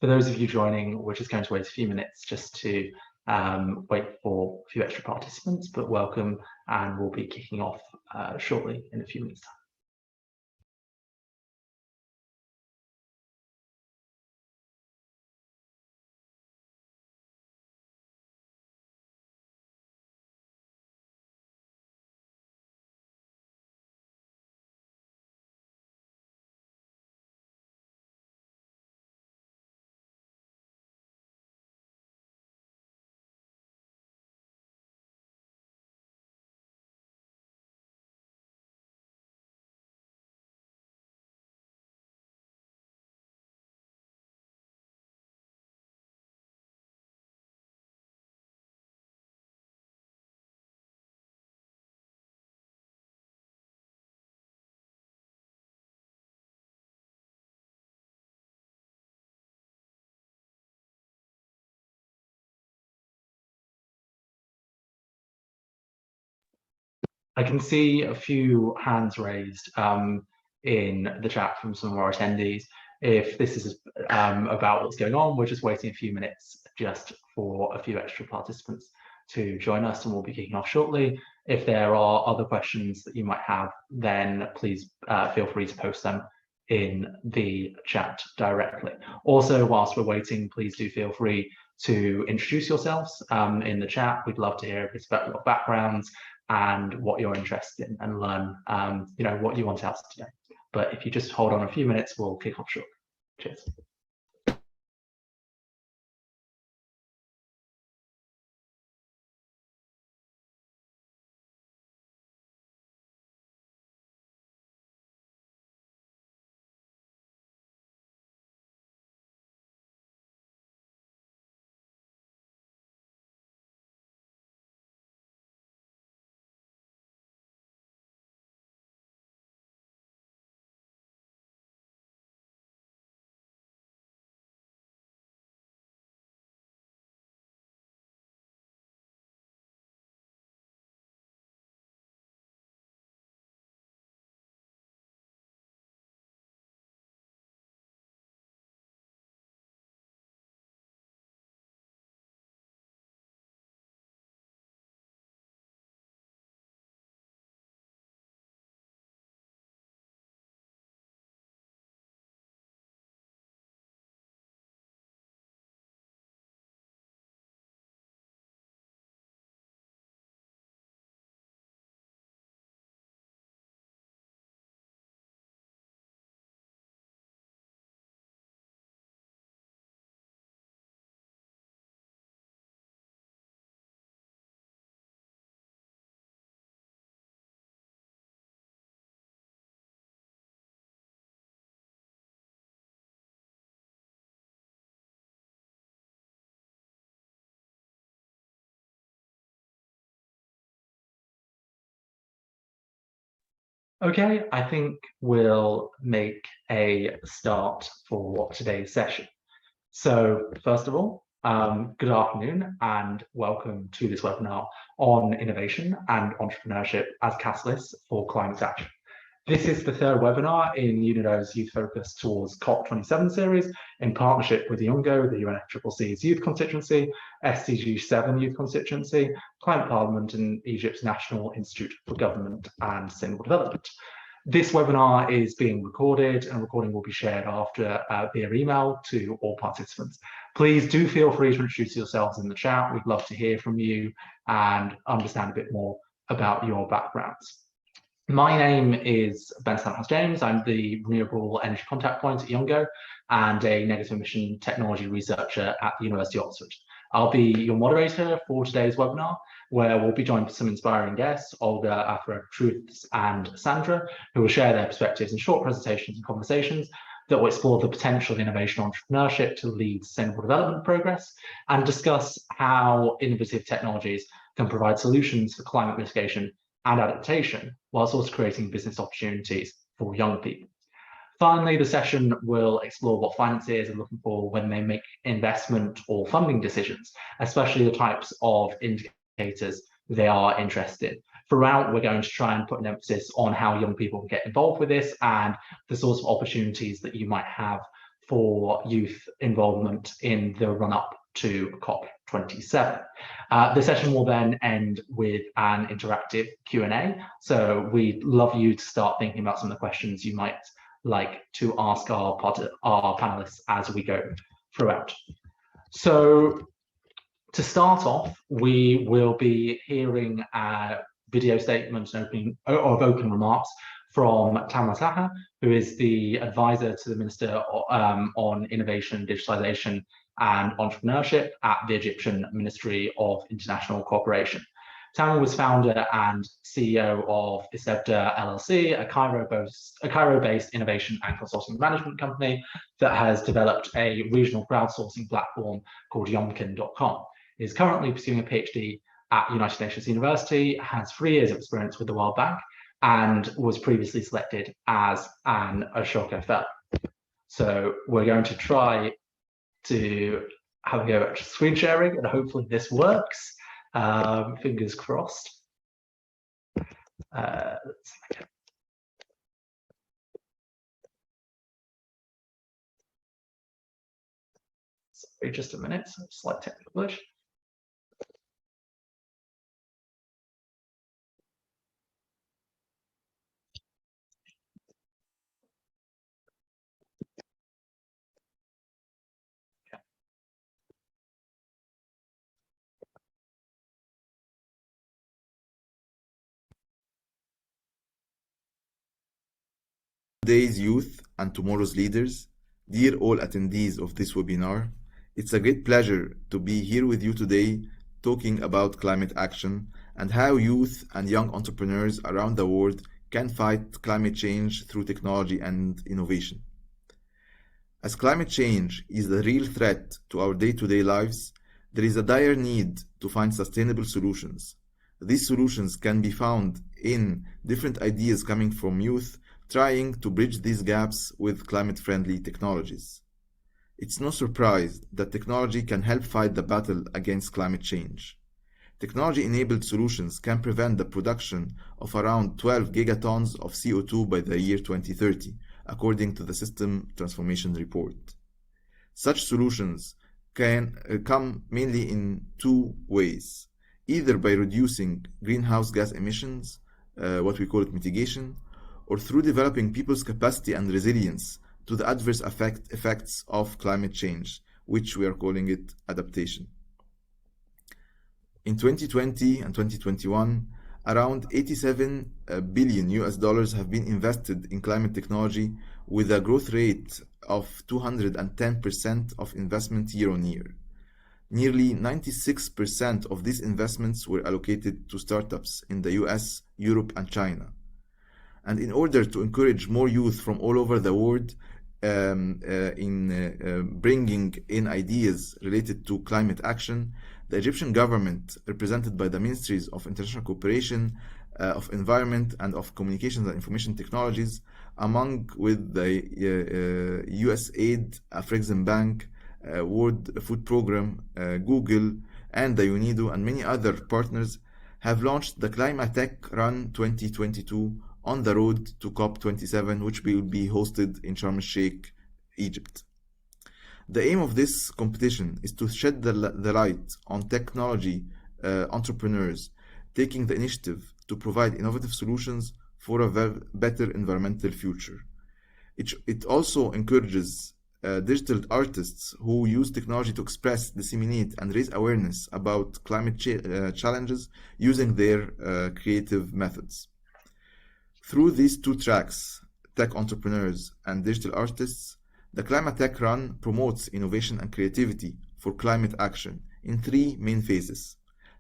For those of you joining, we're just going to wait a few minutes just to wait for a few extra participants, but welcome, and we'll be kicking off shortly in a few minutes' time. I can see a few hands raised in the chat from some of our attendees. If this is about what's going on, we're just waiting a few minutes just for a few extra participants to join us, and we'll be kicking off shortly. If there are other questions that you might have, then please feel free to post them in the chat directly. Also, whilst we're waiting, please do feel free to introduce yourselves in the chat. We'd love to hear a bit about your backgrounds and what you're interested in, and learn what you want out of today. But if you just hold on a few minutes, we'll kick off shortly. Cheers. Okay, I think we'll make a start for today's session. So first of all, good afternoon and welcome to this webinar on innovation and entrepreneurship as catalysts for climate action. This is the third webinar in UNIDO's Youth Focus Towards COP27 series in partnership with UNGO, the UNFCCC's Youth Constituency, SDG 7 Youth Constituency, Climate Parliament, and Egypt's National Institute for Government and Sustainable Development. This webinar is being recorded, and recording will be shared after via email to all participants. Please do feel free to introduce yourselves in the chat. We'd love to hear from you and understand a bit more about your backgrounds. My name is Ben Sandhouse-James. I'm the Renewable Energy Contact Point at UNGO and a negative emission technology researcher at the University of Oxford. I'll be your moderator for today's webinar, where we'll be joined by some inspiring guests, Olga, Afra, Truth, and Sandra, who will share their perspectives in short presentations and conversations that will explore the potential of innovation entrepreneurship to lead sustainable development progress and discuss how innovative technologies can provide solutions for climate mitigation and adaptation, whilst also creating business opportunities for young people. Finally, the session will explore what financiers are looking for when they make investment or funding decisions, especially the types of indicators they are interested in. Throughout, we're going to try and put an emphasis on how young people can get involved with this and the sorts of opportunities that you might have for youth involvement in the run-up to COP27. The session will then end with an interactive Q&A. So we'd love you to start thinking about some of the questions you might like to ask our panelists as we go throughout. So to start off, we will be hearing video statements of open remarks from Tamara Taha, who is the advisor to the Minister on Innovation, Digitalization and Entrepreneurship at the Egyptian Ministry of International Cooperation. Tamara was founder and CEO of Isebda LLC, a Cairo-based innovation and consulting management company that has developed a regional crowdsourcing platform called Yomkin.com. He is currently pursuing a PhD at United Nations University, has 3 years of experience with the World Bank, and was previously selected as an Ashoka Fellow. So we're going to try to have a go at screen sharing, and hopefully this works. Fingers crossed. Let's make it. Sorry, just a minute, slight technical glitch. Today's youth and tomorrow's leaders, dear all attendees of this webinar, it's a great pleasure to be here with you today talking about climate action and how youth and young entrepreneurs around the world can fight climate change through technology and innovation. As climate change is a real threat to our day-to-day lives, there is a dire need to find sustainable solutions. These solutions can be found in different ideas coming from youth trying to bridge these gaps with climate-friendly technologies. It's no surprise that technology can help fight the battle against climate change. Technology-enabled solutions can prevent the production of around 12 gigatons of CO2 by the year 2030, according to the System Transformation Report. Such solutions can come mainly in 2 ways, either by reducing greenhouse gas emissions, what we call it mitigation, or through developing people's capacity and resilience to the adverse effects of climate change, which we are calling it adaptation. In 2020 and 2021, around $87 billion have been invested in climate technology with a growth rate of 210% of investment year on year. Nearly 96% of these investments were allocated to startups in the US, Europe, and China. And in order to encourage more youth from all over the world in bringing in ideas related to climate action, the Egyptian government, represented by the Ministries of International Cooperation, of Environment, and of Communications and Information Technologies, among with the USAID, Afrexim Bank, World Food Program, Google, and the UNIDO, and many other partners, have launched the Cleantech Run 2022 on the road to COP27, which will be hosted in Sharm el-Sheikh, Egypt. The aim of this competition is to shed the light on technology entrepreneurs taking the initiative to provide innovative solutions for a better environmental future. It also encourages digital artists who use technology to express, disseminate, and raise awareness about climate challenges using their creative methods. Through these 2 tracks, tech entrepreneurs and digital artists, the Cleantech Run promotes innovation and creativity for climate action in 3 main phases.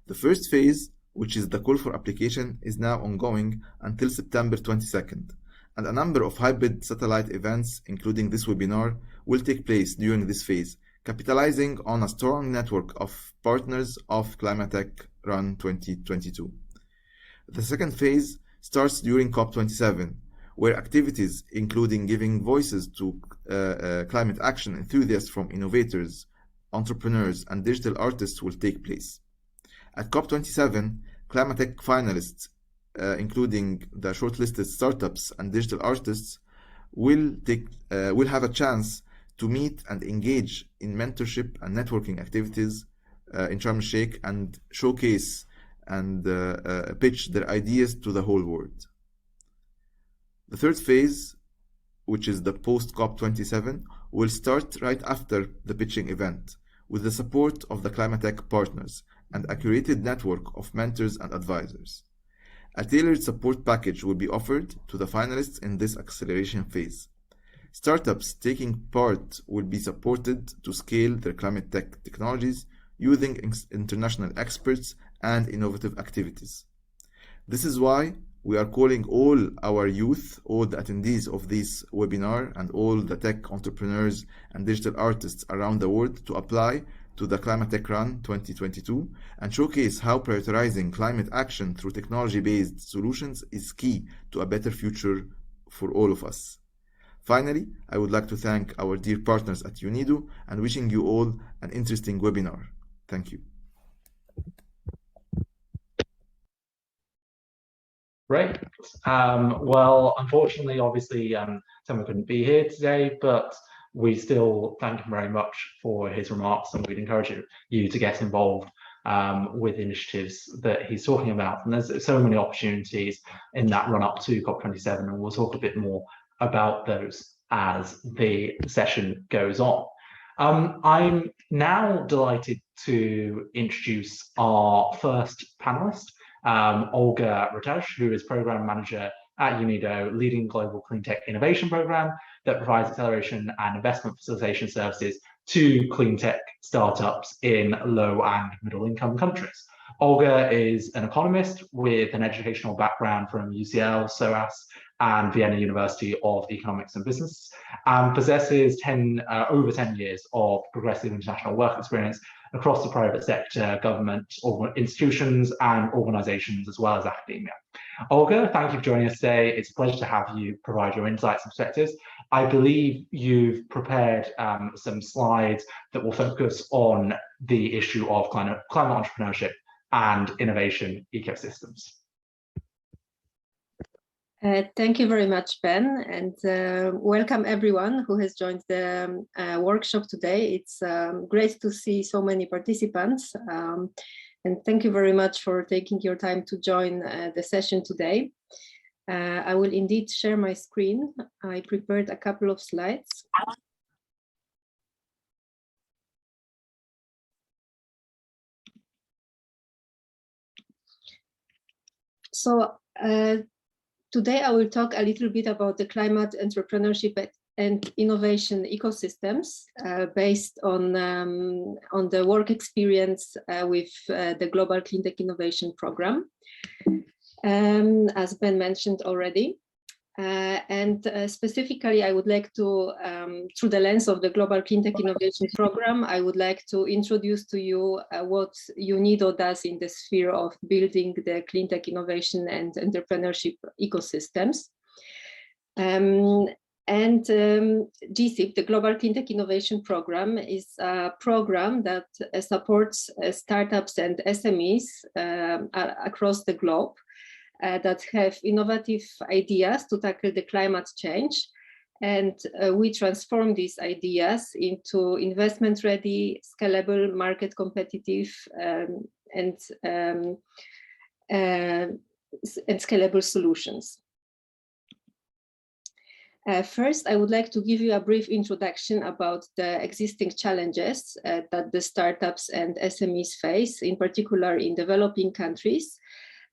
The first phase, which is the call for application, is now ongoing until September 22nd, and a number of hybrid satellite events, including this webinar, will take place during this phase, capitalizing on a strong network of partners of Cleantech Run 2022. The second phase starts during COP27, where activities including giving voices to climate action enthusiasts from innovators, entrepreneurs, and digital artists will take place. At COP27, Cleantech finalists, including the shortlisted startups and digital artists, will have a chance to meet and engage in mentorship and networking activities in Sharm el-Sheikh and showcase and pitch their ideas to the whole world. The third phase, which is the post-COP27, will start right after the pitching event with the support of the Cleantech partners and a curated network of mentors and advisors. A tailored support package will be offered to the finalists in this acceleration phase. Startups taking part will be supported to scale their climate tech technologies using international experts and innovative activities. This is why we are calling all our youth, all the attendees of this webinar, and all the tech entrepreneurs and digital artists around the world to apply to the Climate Tech Run 2022 and showcase how prioritizing climate action through technology-based solutions is key to a better future for all of us. Finally, I would like to thank our dear partners at UNIDO and wishing you all an interesting webinar. Thank you. Great. Well, unfortunately, obviously, Samuel couldn't be here today, but we still thank him very much for his remarks, and we'd encourage you to get involved with initiatives that he's talking about. And there's so many opportunities in that run up to COP27, and we'll talk a bit more about those as the session goes on. I'm now delighted to introduce our first panelist, Olga Rotej, who is Program Manager at UNIDO, leading global clean tech innovation program that provides acceleration and investment facilitation services to clean tech startups in low and middle income countries. Olga is an economist with an educational background from UCL, SOAS, and Vienna University of Economics and Business, and possesses over 10 years of progressive international work experience across the private sector, government, institutions, and organizations, as well as academia. Olga, thank you for joining us today. It's a pleasure to have you provide your insights and perspectives. I believe you've prepared some slides that will focus on the issue of climate entrepreneurship and innovation ecosystems. Thank you very much, Ben, and welcome everyone who has joined the workshop today. It's great to see so many participants, and thank you very much for taking your time to join the session today. I will indeed share my screen. I prepared a couple of slides. So today I will talk a little bit about the climate entrepreneurship and innovation ecosystems based on the work experience with the Global Clean Tech Innovation Program, as Ben mentioned already. And specifically, I would like to, through the lens of the Global Clean Tech Innovation Program, I would like to introduce to you what UNIDO does in the sphere of building the clean tech innovation and entrepreneurship ecosystems. GCIP, the Global Clean Tech Innovation Program, is a program that supports startups and SMEs across the globe that have innovative ideas to tackle the climate change. And we transform these ideas into investment-ready, scalable, market competitive, and scalable solutions. First, I would like to give you a brief introduction about the existing challenges that the startups and SMEs face, in particular in developing countries,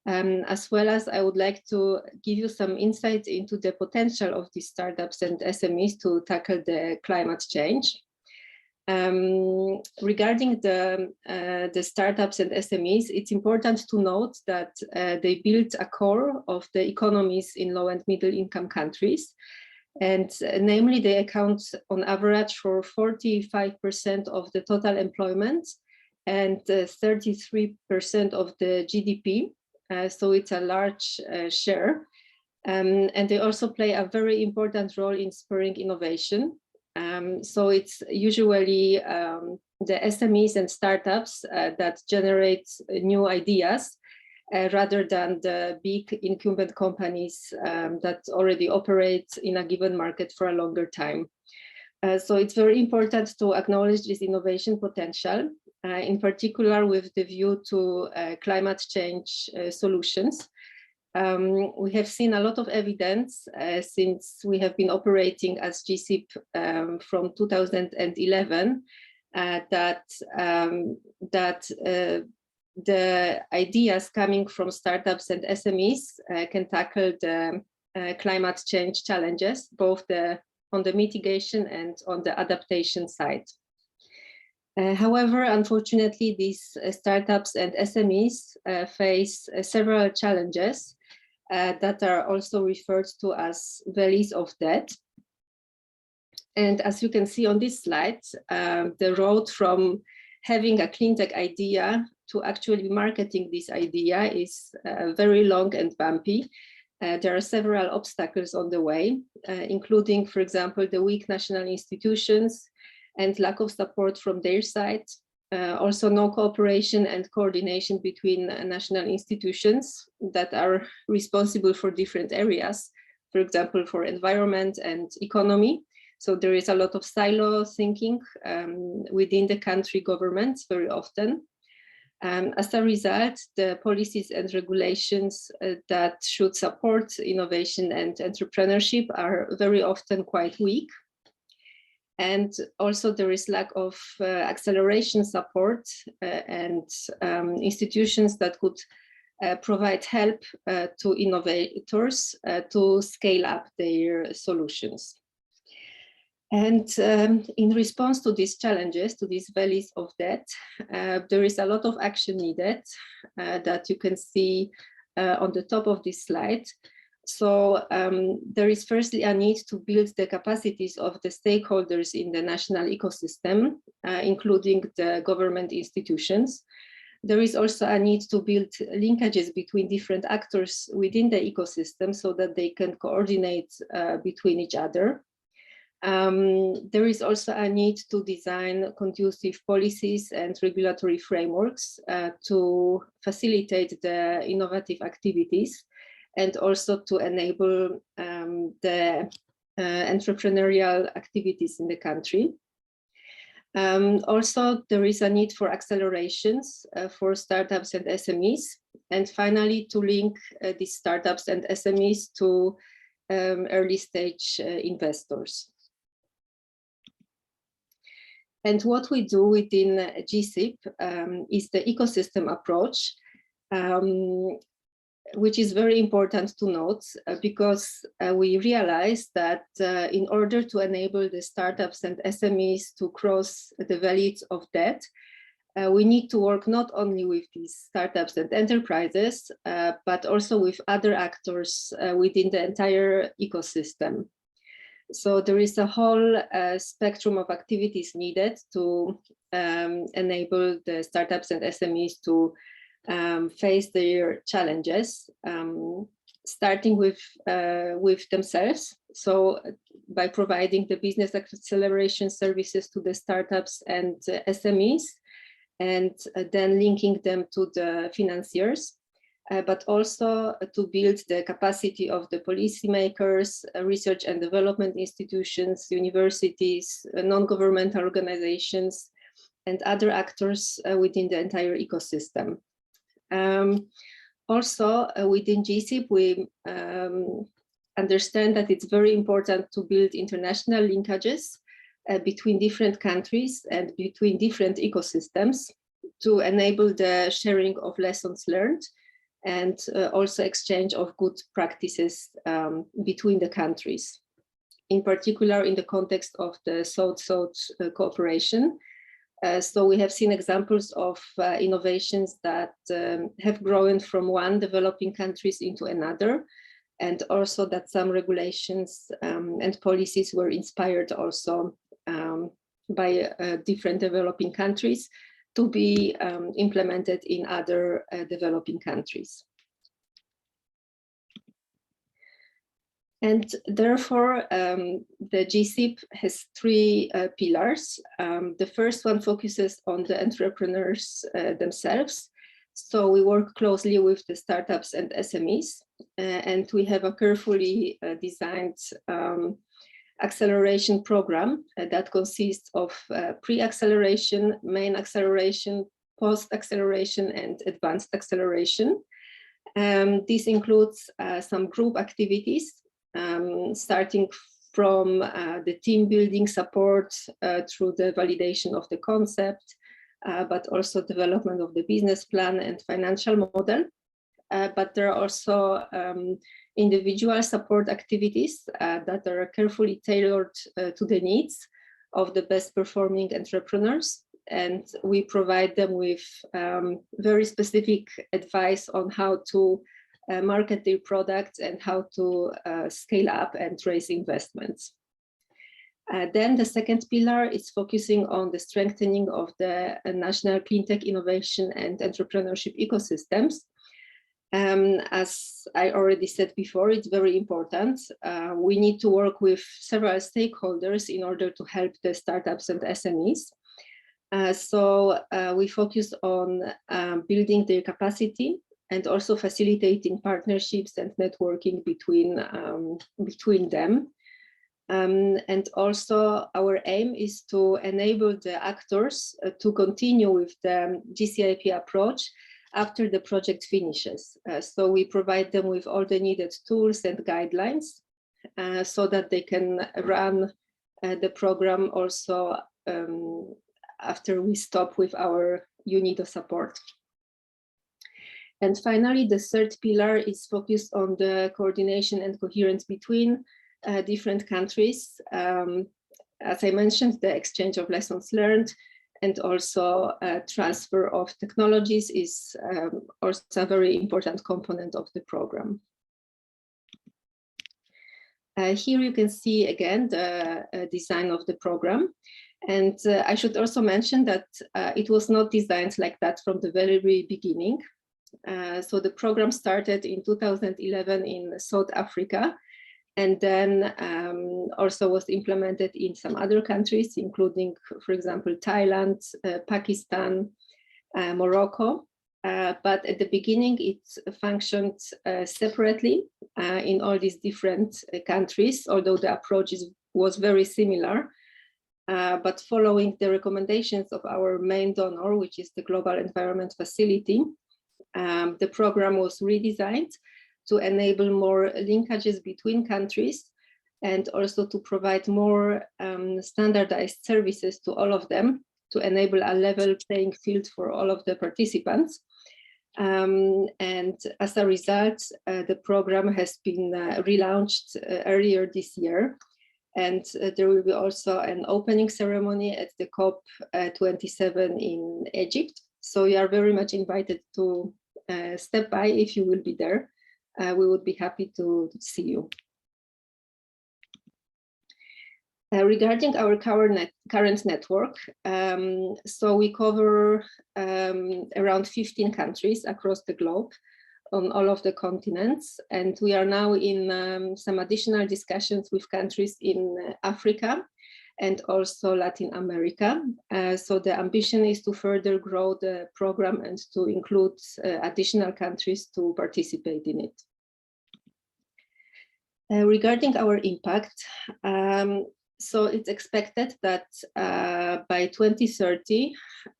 as well as I would like to give you some insight into the potential of these startups and SMEs to tackle the climate change. Regarding the startups and SMEs, it's important to note that they build a core of the economies in low and middle income countries. And namely, they account on average for 45% of the total employment and 33% of the GDP. So it's a large share. And they also play a very important role in spurring innovation. So it's usually the SMEs and startups that generate new ideas rather than the big incumbent companies that already operate in a given market for a longer time. So it's very important to acknowledge this innovation potential, in particular with the view to climate change solutions. We have seen a lot of evidence since we have been operating as GSIP from 2011 that the ideas coming from startups and SMEs can tackle the climate change challenges, both on the mitigation and on the adaptation side. However, unfortunately, these startups and SMEs face several challenges that are also referred to as valleys of debt. And as you can see on this slide, the road from having a Cleantech idea to actually marketing this idea is very long and bumpy. There are several obstacles on the way, including, for example, the weak national institutions and lack of support from their side. Also no cooperation and coordination between national institutions that are responsible for different areas, for example, for environment and economy. So there is a lot of silo thinking within the country governments very often. As a result, the policies and regulations that should support innovation and entrepreneurship are very often quite weak. And also there is lack of acceleration support and institutions that could provide help to innovators to scale up their solutions. And in response to these challenges, to these valleys of debt, there is a lot of action needed that you can see on the top of this slide. So there is firstly a need to build the capacities of the stakeholders in the national ecosystem, including the government institutions. There is also a need to build linkages between different actors within the ecosystem so that they can coordinate between each other. There is also a need to design conducive policies and regulatory frameworks to facilitate the innovative activities and also to enable the entrepreneurial activities in the country. Also, there is a need for accelerations for startups and SMEs, and finally to link these startups and SMEs to early stage investors. And what we do within GSIP is the ecosystem approach, which is very important to note because we realize that in order to enable the startups and SMEs to cross the valleys of debt, we need to work not only with these startups and enterprises, but also with other actors within the entire ecosystem. So there is a whole spectrum of activities needed to enable the startups and SMEs to face their challenges, starting with themselves. So by providing the business acceleration services to the startups and SMEs, and then linking them to the financiers. But also to build the capacity of the policymakers, research and development institutions, universities, non-governmental organizations, and other actors within the entire ecosystem. Also, within GSIP, we understand that it's very important to build international linkages between different countries and between different ecosystems to enable the sharing of lessons learned and also exchange of good practices between the countries, in particular in the context of the South-South cooperation. So we have seen examples of innovations that have grown from one developing countries into another, and also that some regulations and policies were inspired also by different developing countries to be implemented in other developing countries. And therefore, the GSIP has three pillars. The first one focuses on the entrepreneurs themselves. So we work closely with the startups and SMEs, and we have a carefully designed acceleration program that consists of pre-acceleration, main acceleration, post-acceleration, and advanced acceleration. This includes some group activities, starting from the team building support through the validation of the concept, but also development of the business plan and financial model. But there are also individual support activities that are carefully tailored to the needs of the best performing entrepreneurs. And we provide them with very specific advice on how to market their products and how to scale up and raise investments. Then the second pillar is focusing on the strengthening of the national cleantech innovation and entrepreneurship ecosystems. As I already said before, it's very important. We need to work with several stakeholders in order to help the startups and SMEs. So we focus on building their capacity and also facilitating partnerships and networking between them. And also our aim is to enable the actors to continue with the GCIP approach after the project finishes. So we provide them with all the needed tools and guidelines so that they can run the program also after we stop with our unit of support. And finally, the third pillar is focused on the coordination and coherence between different countries. As I mentioned, the exchange of lessons learned and also transfer of technologies is also a very important component of the program. Here you can see again the design of the program. And I should also mention that it was not designed like that from the very beginning. So the program started in 2011 in South Africa, and then also was implemented in some other countries, including, for example, Thailand, Pakistan, Morocco. But at the beginning, it functioned separately in all these different countries, although the approach was very similar. But following the recommendations of our main donor, which is the Global Environment Facility, the program was redesigned to enable more linkages between countries and also to provide more standardized services to all of them to enable a level playing field for all of the participants. And as a result, the program has been relaunched earlier this year. And there will be also an opening ceremony at the COP27 in Egypt. So you are very much invited to step by if you will be there. We would be happy to see you. Regarding our current network, so we cover around 15 countries across the globe on all of the continents. And we are now in some additional discussions with countries in Africa and also Latin America. So the ambition is to further grow the program and to include additional countries to participate in it. Regarding our impact, so it's expected that by 2030,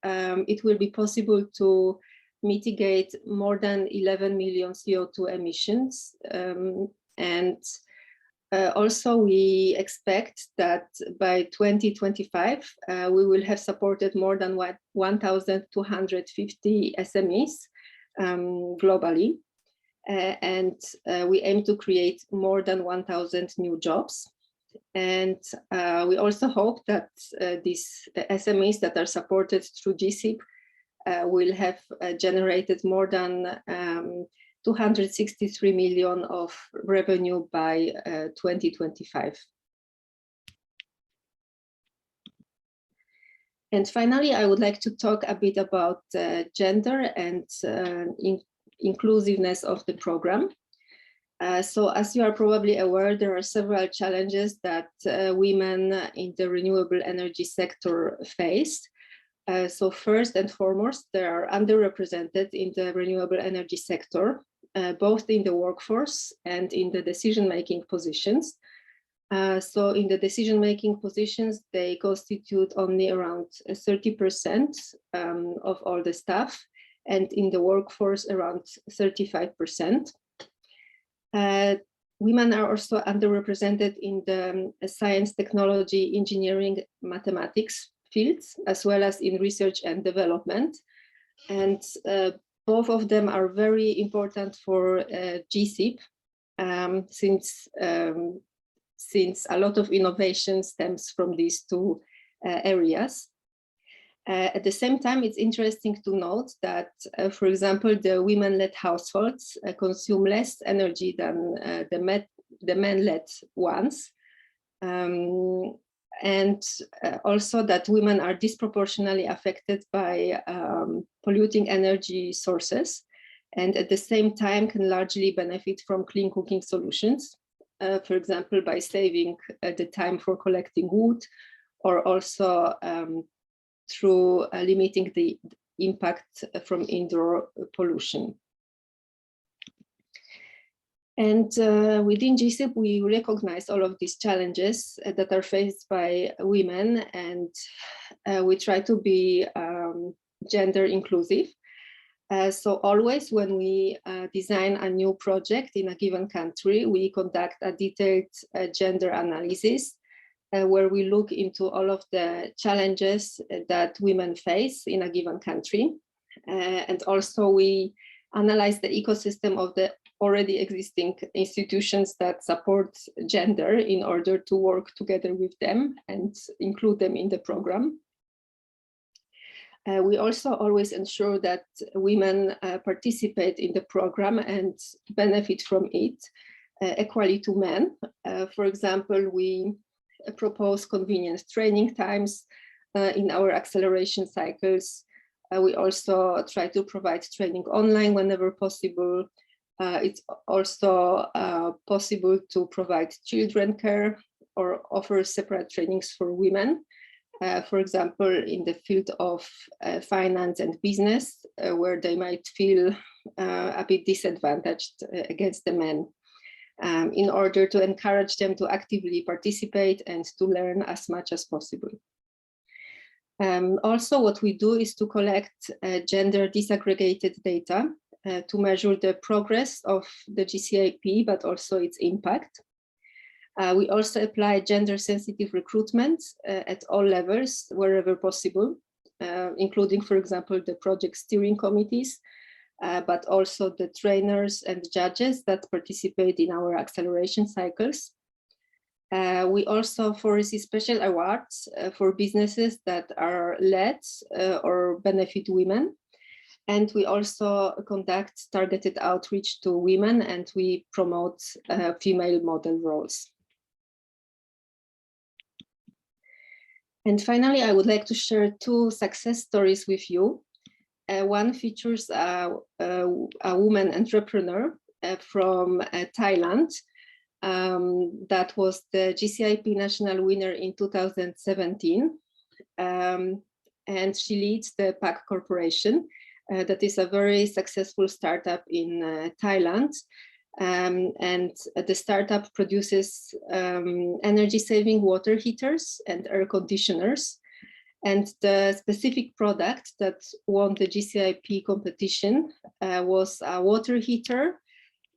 it will be possible to mitigate more than 11 million CO2 emissions. And also we expect that by 2025, we will have supported more than 1,250 SMEs globally. And we aim to create more than 1,000 new jobs. And we also hope that these SMEs that are supported through GCIP will have generated more than 263 million of revenue by 2025. And finally, I would like to talk a bit about gender and inclusiveness of the program. So as you are probably aware, there are several challenges that women in the renewable energy sector face. So first and foremost, they are underrepresented in the renewable energy sector, both in the workforce and in the decision-making positions. So in the decision-making positions, they constitute only around 30% of all the staff, and in the workforce around 35%. Women are also underrepresented in the science, technology, engineering, mathematics fields, as well as in research and development. And both of them are very important for GCIP, since a lot of innovation stems from these two areas. At the same time, it's interesting to note that, for example, the women-led households consume less energy than the men-led ones. And also that women are disproportionately affected by polluting energy sources, and at the same time can largely benefit from clean cooking solutions, for example, by saving the time for collecting wood, or also through limiting the impact from indoor pollution. And within GCIP, we recognize all of these challenges that are faced by women, and we try to be gender inclusive. So always when we design a new project in a given country, we conduct a detailed gender analysis where we look into all of the challenges that women face in a given country. And also we analyze the ecosystem of the already existing institutions that support gender in order to work together with them and include them in the program. We also always ensure that women participate in the program and benefit from it equally to men. For example, we propose convenient training times in our acceleration cycles. We also try to provide training online whenever possible. It's also possible to provide children care or offer separate trainings for women. For example, in the field of finance and business, where they might feel a bit disadvantaged against the men, in order to encourage them to actively participate and to learn as much as possible. Also, what we do is to collect gender disaggregated data to measure the progress of the GCIP, but also its impact. We also apply gender-sensitive recruitment at all levels, wherever possible, including, for example, the project steering committees, but also the trainers and judges that participate in our acceleration cycles. We also foresee special awards for businesses that are led or benefit women. And we also conduct targeted outreach to women, and we promote female model roles. And finally, I would like to share two success stories with you. One features a woman entrepreneur from Thailand that was the GCIP national winner in 2017. And she leads the PAC Corporation. That is a very successful startup in Thailand. And the startup produces energy-saving water heaters and air conditioners. And the specific product that won the GCIP competition was a water heater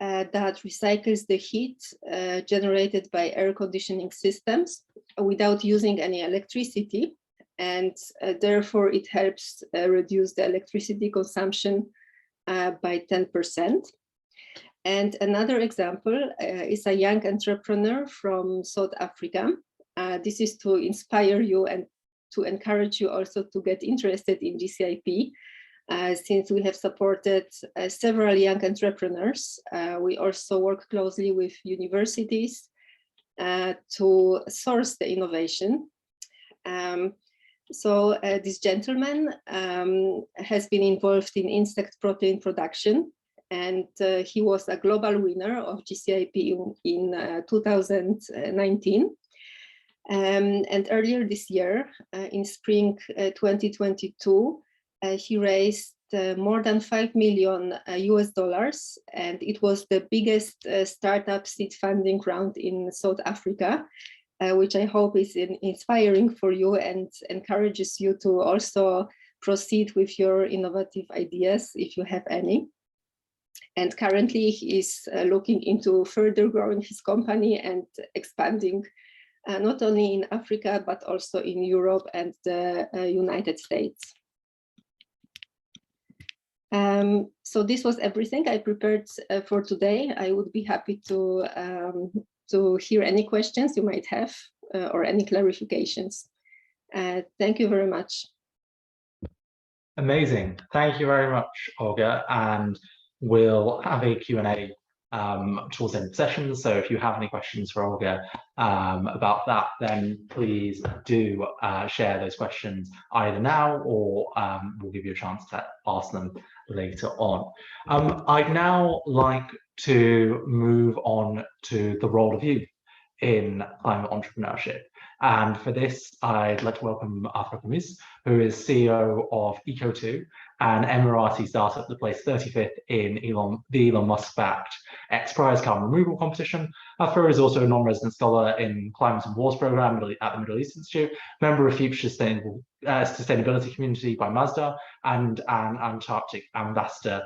that recycles the heat generated by air conditioning systems without using any electricity. And therefore, it helps reduce the electricity consumption by 10%. And another example is a young entrepreneur from South Africa. This is to inspire you and to encourage you also to get interested in GCIP, since we have supported several young entrepreneurs. We also work closely with universities to source the innovation. So this gentleman has been involved in insect protein production, and he was a global winner of GCIP in 2019. And earlier this year, in spring 2022, he raised more than 5 million US dollars, and it was the biggest startup seed funding round in South Africa, which I hope is inspiring for you and encourages you to also proceed with your innovative ideas if you have any. And currently he is looking into further growing his company and expanding not only in Africa, but also in Europe and the United States. So this was everything I prepared for today. I would be happy to hear any questions you might have or any clarifications. Thank you very much. Amazing. Thank you very much, Olga. And we'll have a Q&A towards the end of the session. So if you have any questions for Olga about that, then please do share those questions either now or we'll give you a chance to ask them later on. I'd now like to move on to the role of youth in climate entrepreneurship. And for this, I'd like to welcome Afra Kamis, who is CEO of Eco2, an Emirati startup that placed 35th in the Elon Musk-backed XPRIZE carbon removal competition. Afra is also a non-resident scholar in Climate and Wars program at the Middle East Institute, member of Future Sustainability Community by Mazda, and an Antarctic ambassador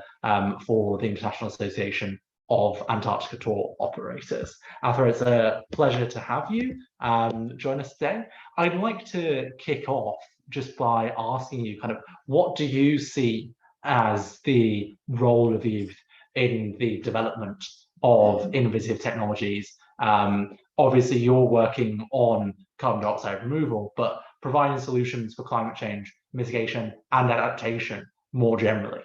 for the International Association of Antarctica tour operators. Afra, it's a pleasure to have you join us today. I'd like to kick off just by asking you kind of, what do you see as the role of youth in the development of innovative technologies? Obviously, you're working on carbon dioxide removal, but providing solutions for climate change, mitigation, and adaptation more generally.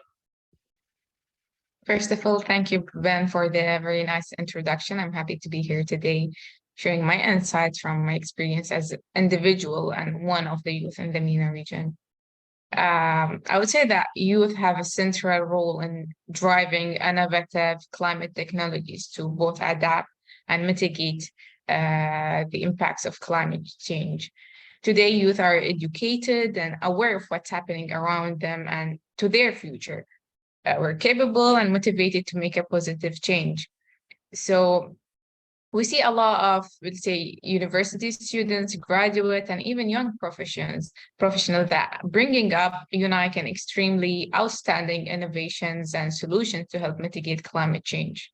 First of all, thank you, Ben, for the very nice introduction. I'm happy to be here today, sharing my insights from my experience as an individual and one of the youth in the MENA region. I would say that youth have a central role in driving innovative climate technologies to both adapt and mitigate the impacts of climate change. Today, youth are educated and aware of what's happening around them and to their future. We're capable and motivated to make a positive change. So we see a lot of, let's say, university students, graduates, and even young professionals that bringing up unique and extremely outstanding innovations and solutions to help mitigate climate change.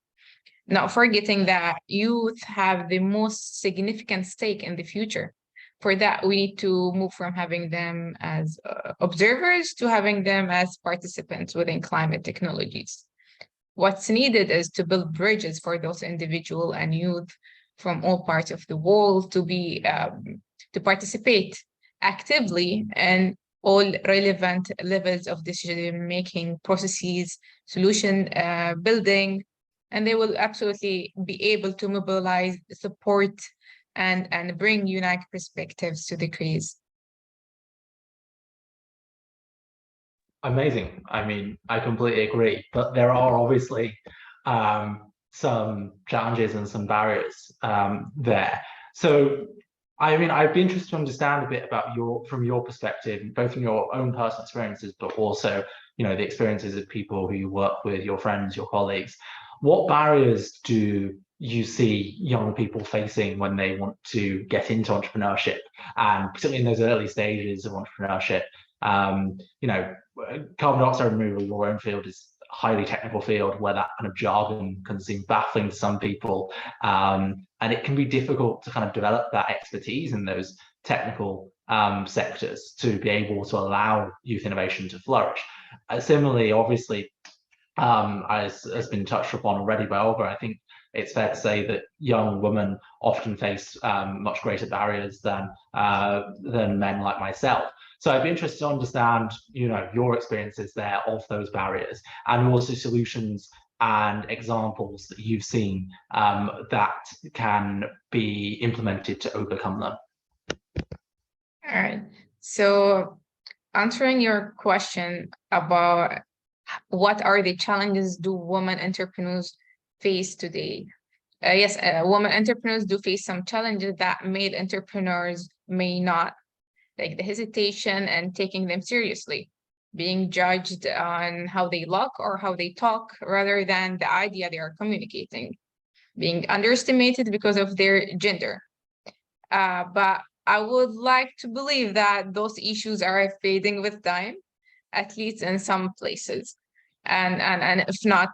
Not forgetting that youth have the most significant stake in the future. For that, we need to move from having them as observers to having them as participants within climate technologies. What's needed is to build bridges for those individuals and youth from all parts of the world to participate actively in all relevant levels of decision-making processes, solution building, and they will absolutely be able to mobilize support and bring unique perspectives to the case. Amazing. I mean, I completely agree, but there are obviously some challenges and some barriers there. So, I mean, I'd be interested to understand a bit about from your perspective, both from your own personal experiences, but also, you know, the experiences of people who you work with, your friends, your colleagues. What barriers do you see young people facing when they want to get into entrepreneurship, and particularly in those early stages of entrepreneurship? You know, carbon dioxide removal, your own field, is a highly technical field where that kind of jargon can seem baffling to some people, and it can be difficult to kind of develop that expertise in those technical sectors to be able to allow youth innovation to flourish. Similarly, obviously, as has been touched upon already by Olga, I think it's fair to say that young women often face much greater barriers than men like myself. So I'd be interested to understand, you know, your experiences there of those barriers, and also solutions and examples that you've seen that can be implemented to overcome them. All right. So answering your question about what are the challenges do women entrepreneurs face today? Yes, women entrepreneurs do face some challenges that male entrepreneurs may not, like the hesitation and taking them seriously. being judged on how they look or how they talk rather than the idea they are communicating, being underestimated because of their gender. But I would like to believe that those issues are fading with time, at least in some places. And if not,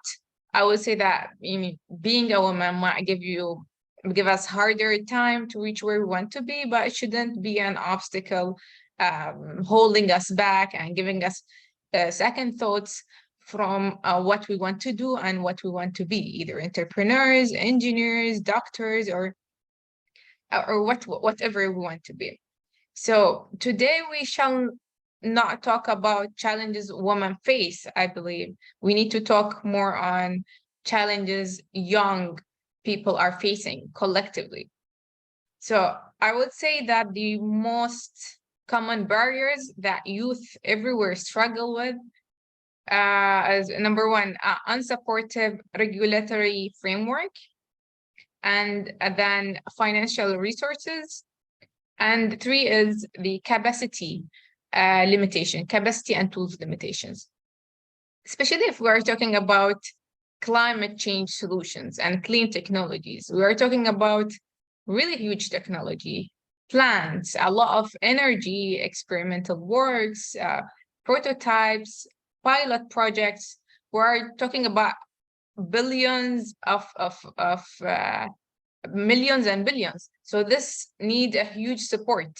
I would say that being a woman might give us harder time to reach where we want to be, but it shouldn't be an obstacle holding us back and giving us second thoughts from what we want to do and what we want to be, either entrepreneurs, engineers, doctors, or whatever we want to be. So today we shall not talk about challenges women face, I believe. We need to talk more on challenges young people are facing collectively. So I would say that the most common barriers that youth everywhere struggle with is number one, unsupportive regulatory framework, and then financial resources. And three is the capacity limitation, capacity and tools limitations. Especially if we are talking about climate change solutions and clean technologies. We are talking about really huge technology, plants, a lot of energy, experimental works, prototypes, pilot projects. We are talking about billions of millions and billions. So this need a huge support,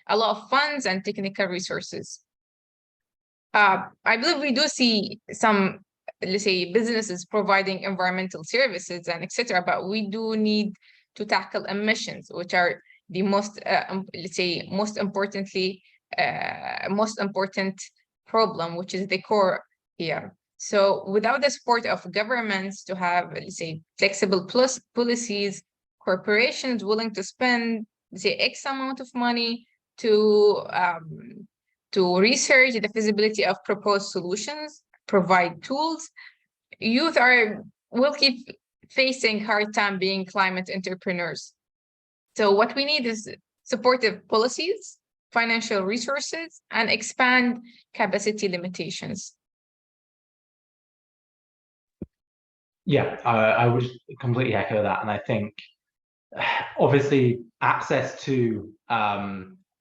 a lot of funds and technical resources. I believe we do see some, let's say, businesses providing environmental services and etc. But we do need to tackle emissions, which are the most, let's say, most important problem, which is the core here. So without the support of governments to have, let's say, flexible plus policies, corporations willing to spend, say, X amount of money to research the feasibility of proposed solutions, provide tools, youth will keep facing hard time being climate entrepreneurs. So what we need is supportive policies, financial resources, and expand capacity limitations. Yeah, I would completely echo that. And I think, obviously, access to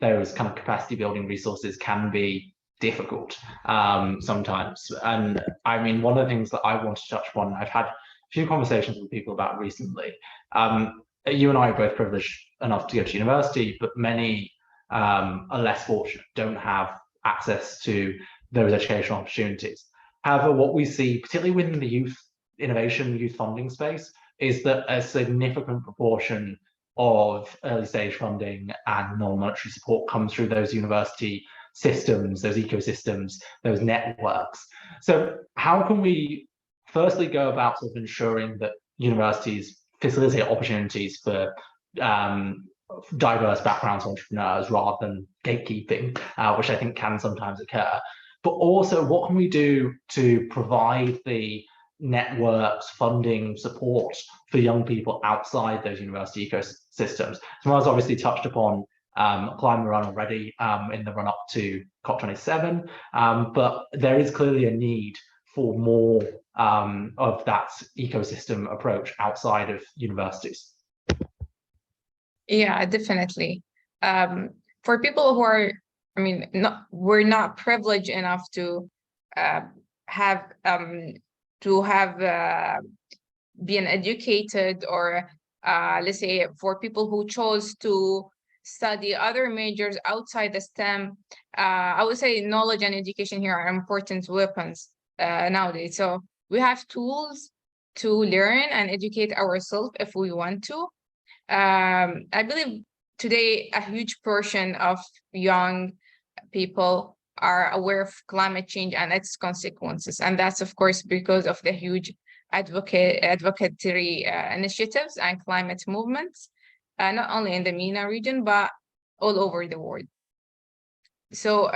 those kind of capacity building resources can be difficult sometimes. And I mean, one of the things that I want to touch upon, I've had a few conversations with people about recently. You and I are both privileged enough to go to university, but many are less fortunate, don't have access to those educational opportunities. However, what we see, particularly within the youth innovation, youth funding space, is that a significant proportion of early stage funding and non-monetary support comes through those university systems, those ecosystems, those networks. So how can we firstly go about sort of ensuring that universities facilitate opportunities for diverse backgrounds entrepreneurs rather than gatekeeping, which I think can sometimes occur? But also, what can we do to provide the networks, funding, support for young people outside those university ecosystems? Smar's obviously touched upon Climate Run already in the run-up to COP27, but there is clearly a need for more of that ecosystem approach outside of universities. Yeah, definitely. For people who are, I mean, we're not privileged enough to being educated, or let's say for people who chose to study other majors outside the STEM, I would say knowledge and education here are important weapons nowadays. So we have tools to learn and educate ourselves if we want to. I believe today a huge portion of young people are aware of climate change and its consequences. And that's, of course, because of the huge advocatory initiatives and climate movements, not only in the MENA region, but all over the world. So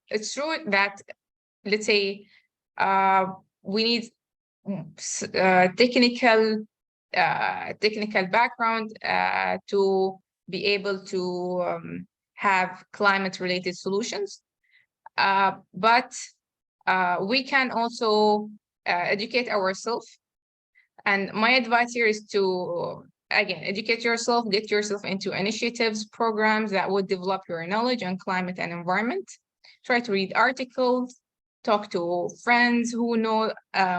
it's true that, let's say, we need technical background to be able to have climate-related solutions. But we can also educate ourselves. And my advice here is to, again, educate yourself, get yourself into initiatives, programs that would develop your knowledge on climate and environment. Try to read articles, talk to friends who know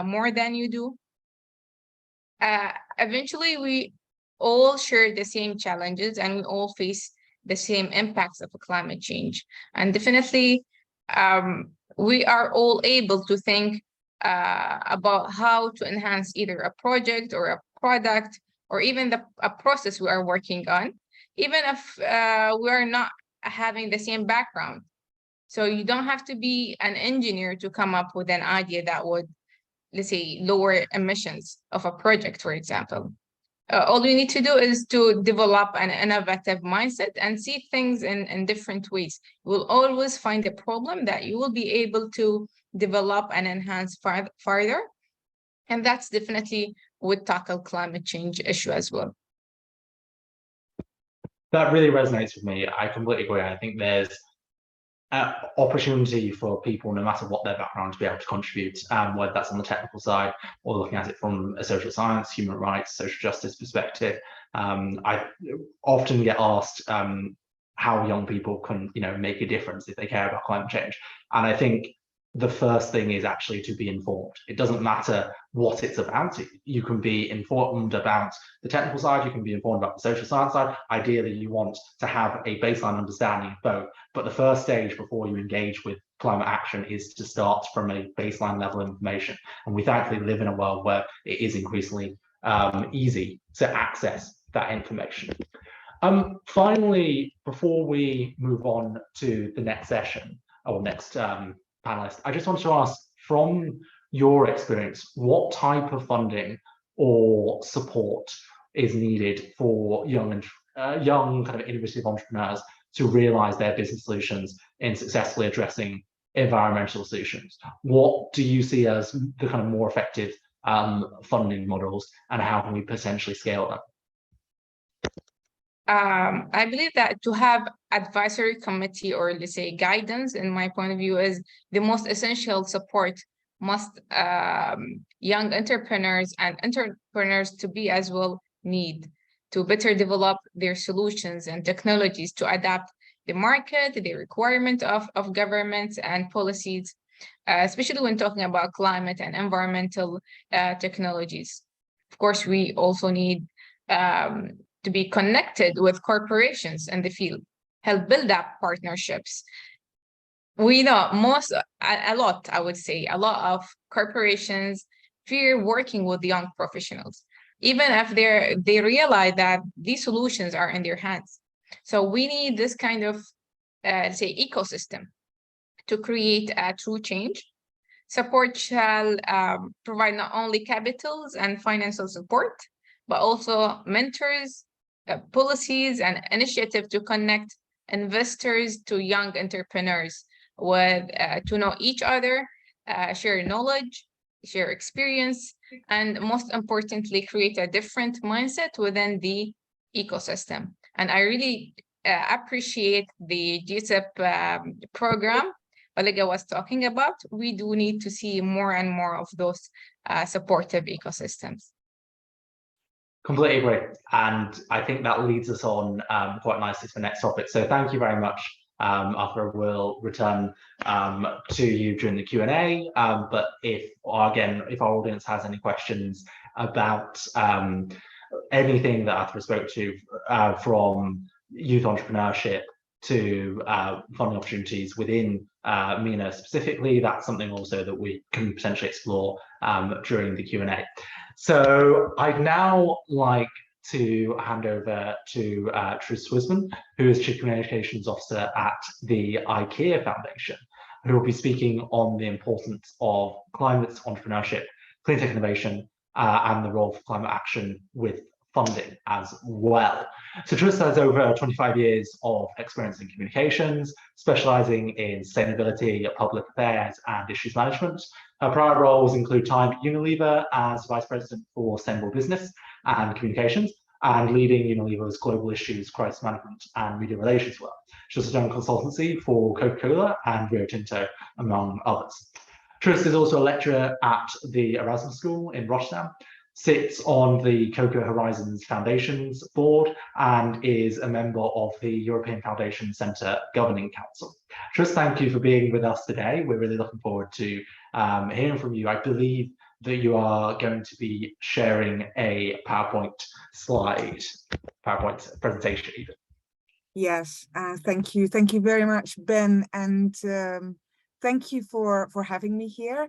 more than you do. Eventually, we all share the same challenges and we all face the same impacts of climate change. And definitely, we are all able to think about how to enhance either a project or a product or even a process we are working on, even if we are not having the same background. So you don't have to be an engineer to come up with an idea that would, let's say, lower emissions of a project, for example. All you need to do is to develop an innovative mindset and see things in different ways. You will always find a problem that you will be able to develop and enhance further. And that's definitely would tackle climate change issue as well. That really resonates with me. I completely agree. I think there's opportunity for people, no matter what their background, to be able to contribute, whether that's on the technical side or looking at it from a social science, human rights, social justice perspective. I often get asked how young people can, make a difference if they care about climate change. And I think the first thing is actually to be informed. It doesn't matter what it's about. You can be informed about the technical side, you can be informed about the social science side. Ideally, you want to have a baseline understanding of both. But the first stage before you engage with climate action is to start from a baseline level of information. And we thankfully live in a world where it is increasingly easy to access that information. Finally, before we move on to the next session or next panelist, I just want to ask, from your experience, what type of funding or support is needed for young kind of innovative entrepreneurs to realize their business solutions in successfully addressing environmental solutions? What do you see as the kind of more effective funding models, and how can we potentially scale them? I believe that to have advisory committee, or let's say guidance, in my point of view, is the most essential support must young entrepreneurs and entrepreneurs to be as well need to better develop their solutions and technologies to adapt the market, the requirement of governments and policies, especially when talking about climate and environmental technologies. Of course, we also need to be connected with corporations in the field, help build up partnerships. We know a lot of corporations fear working with young professionals, even if they realize that these solutions are in their hands. So we need this kind of, say, ecosystem to create a true change. Support shall provide not only capitals and financial support, but also mentors, policies and initiatives to connect investors to young entrepreneurs with to know each other, share knowledge, share experience, and most importantly, create a different mindset within the ecosystem. And I really appreciate the GSIP program Baliga was talking about. We do need to see more and more of those supportive ecosystems. Completely agree. And I think that leads us on quite nicely to the next topic. So thank you very much. Arthur will return to you during the Q&A. But if our audience has any questions about anything that Arthur spoke to, from youth entrepreneurship to funding opportunities within MENA specifically, that's something also that we can potentially explore during the Q&A. So I'd now like to hand over to Tris Swisman, who is Chief Communications Officer at the IKEA Foundation, who will be speaking on the importance of climate entrepreneurship, clean tech innovation, and the role of climate action with funding as well. So Tris has over 25 years of experience in communications, specializing in sustainability, public affairs, and issues management. Her prior roles include time at Unilever as Vice President for Sustainable Business and Communications, and leading Unilever's global issues, crisis management, and media relations work. She's also done consultancy for Coca-Cola and Rio Tinto, among others. Trist is also a lecturer at the Erasmus School in Rotterdam, sits on the Cocoa Horizons Foundation's board, and is a member of the European Foundation Centre Governing Council. Trist, thank you for being with us today. We're really looking forward to hearing from you. I believe that you are going to be sharing a PowerPoint presentation even. Yes, thank you. Thank you very much, Ben. And thank you for having me here.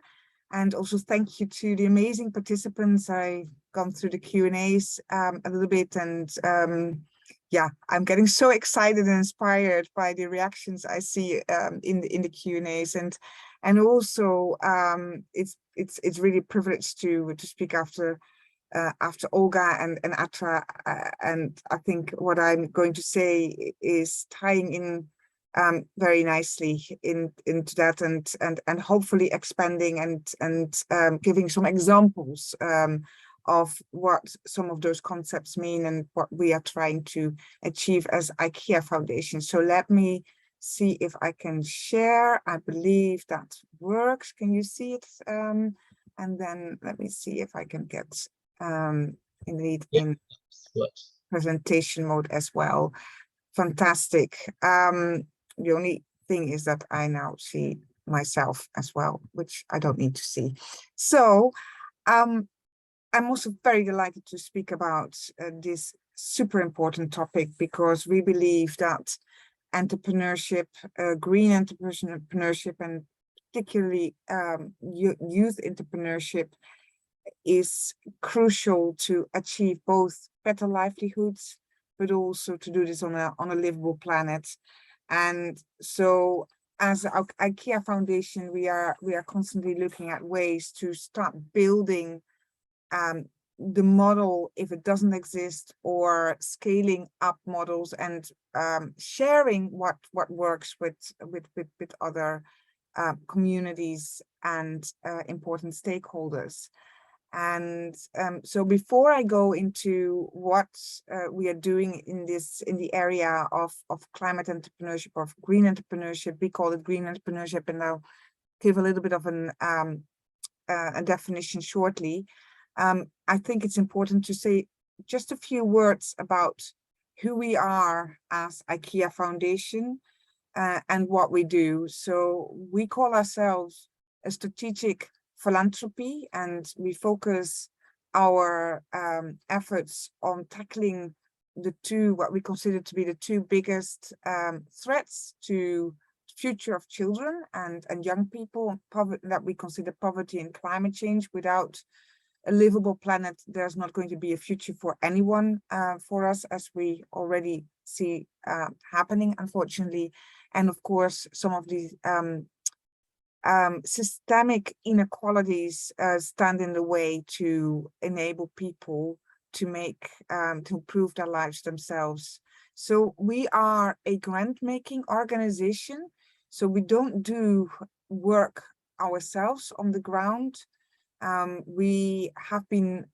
And also thank you to the amazing participants. I've gone through the Q&As a little bit, and yeah, I'm getting so excited and inspired by the reactions I see in the Q&As, and also it's really a privilege to speak after Olga and Atra, and I think what I'm going to say is tying in very nicely into that, and hopefully expanding and giving some examples of what some of those concepts mean and what we are trying to achieve as IKEA Foundation. So let me see if I can share. I believe that works. Can you see it? And then let me see if I can get indeed in presentation mode as well. Fantastic. The only thing is that I now see myself as well, which I don't need to see. So I'm also very delighted to speak about this super important topic, because we believe that entrepreneurship, green entrepreneurship, and particularly youth entrepreneurship is crucial to achieve both better livelihoods, but also to do this on a livable planet. And so as our IKEA Foundation, we are constantly looking at ways to start building the model if it doesn't exist, or scaling up models, and sharing what works with other communities and important stakeholders. And so before I go into what we are doing in the area of climate entrepreneurship, or green entrepreneurship, we call it green entrepreneurship, and I'll give a little bit of a definition shortly. I think it's important to say just a few words about who we are as IKEA Foundation and what we do. So we call ourselves a strategic philanthropy, and we focus our efforts on tackling what we consider to be the two biggest threats to the future of children and young people, that we consider poverty and climate change. Without a livable planet, there's not going to be a future for anyone for us, as we already see happening, unfortunately. And of course, some of these systemic inequalities stand in the way to enable people to improve their lives themselves. So we are a grant-making organization, so we don't do work ourselves on the ground. We have been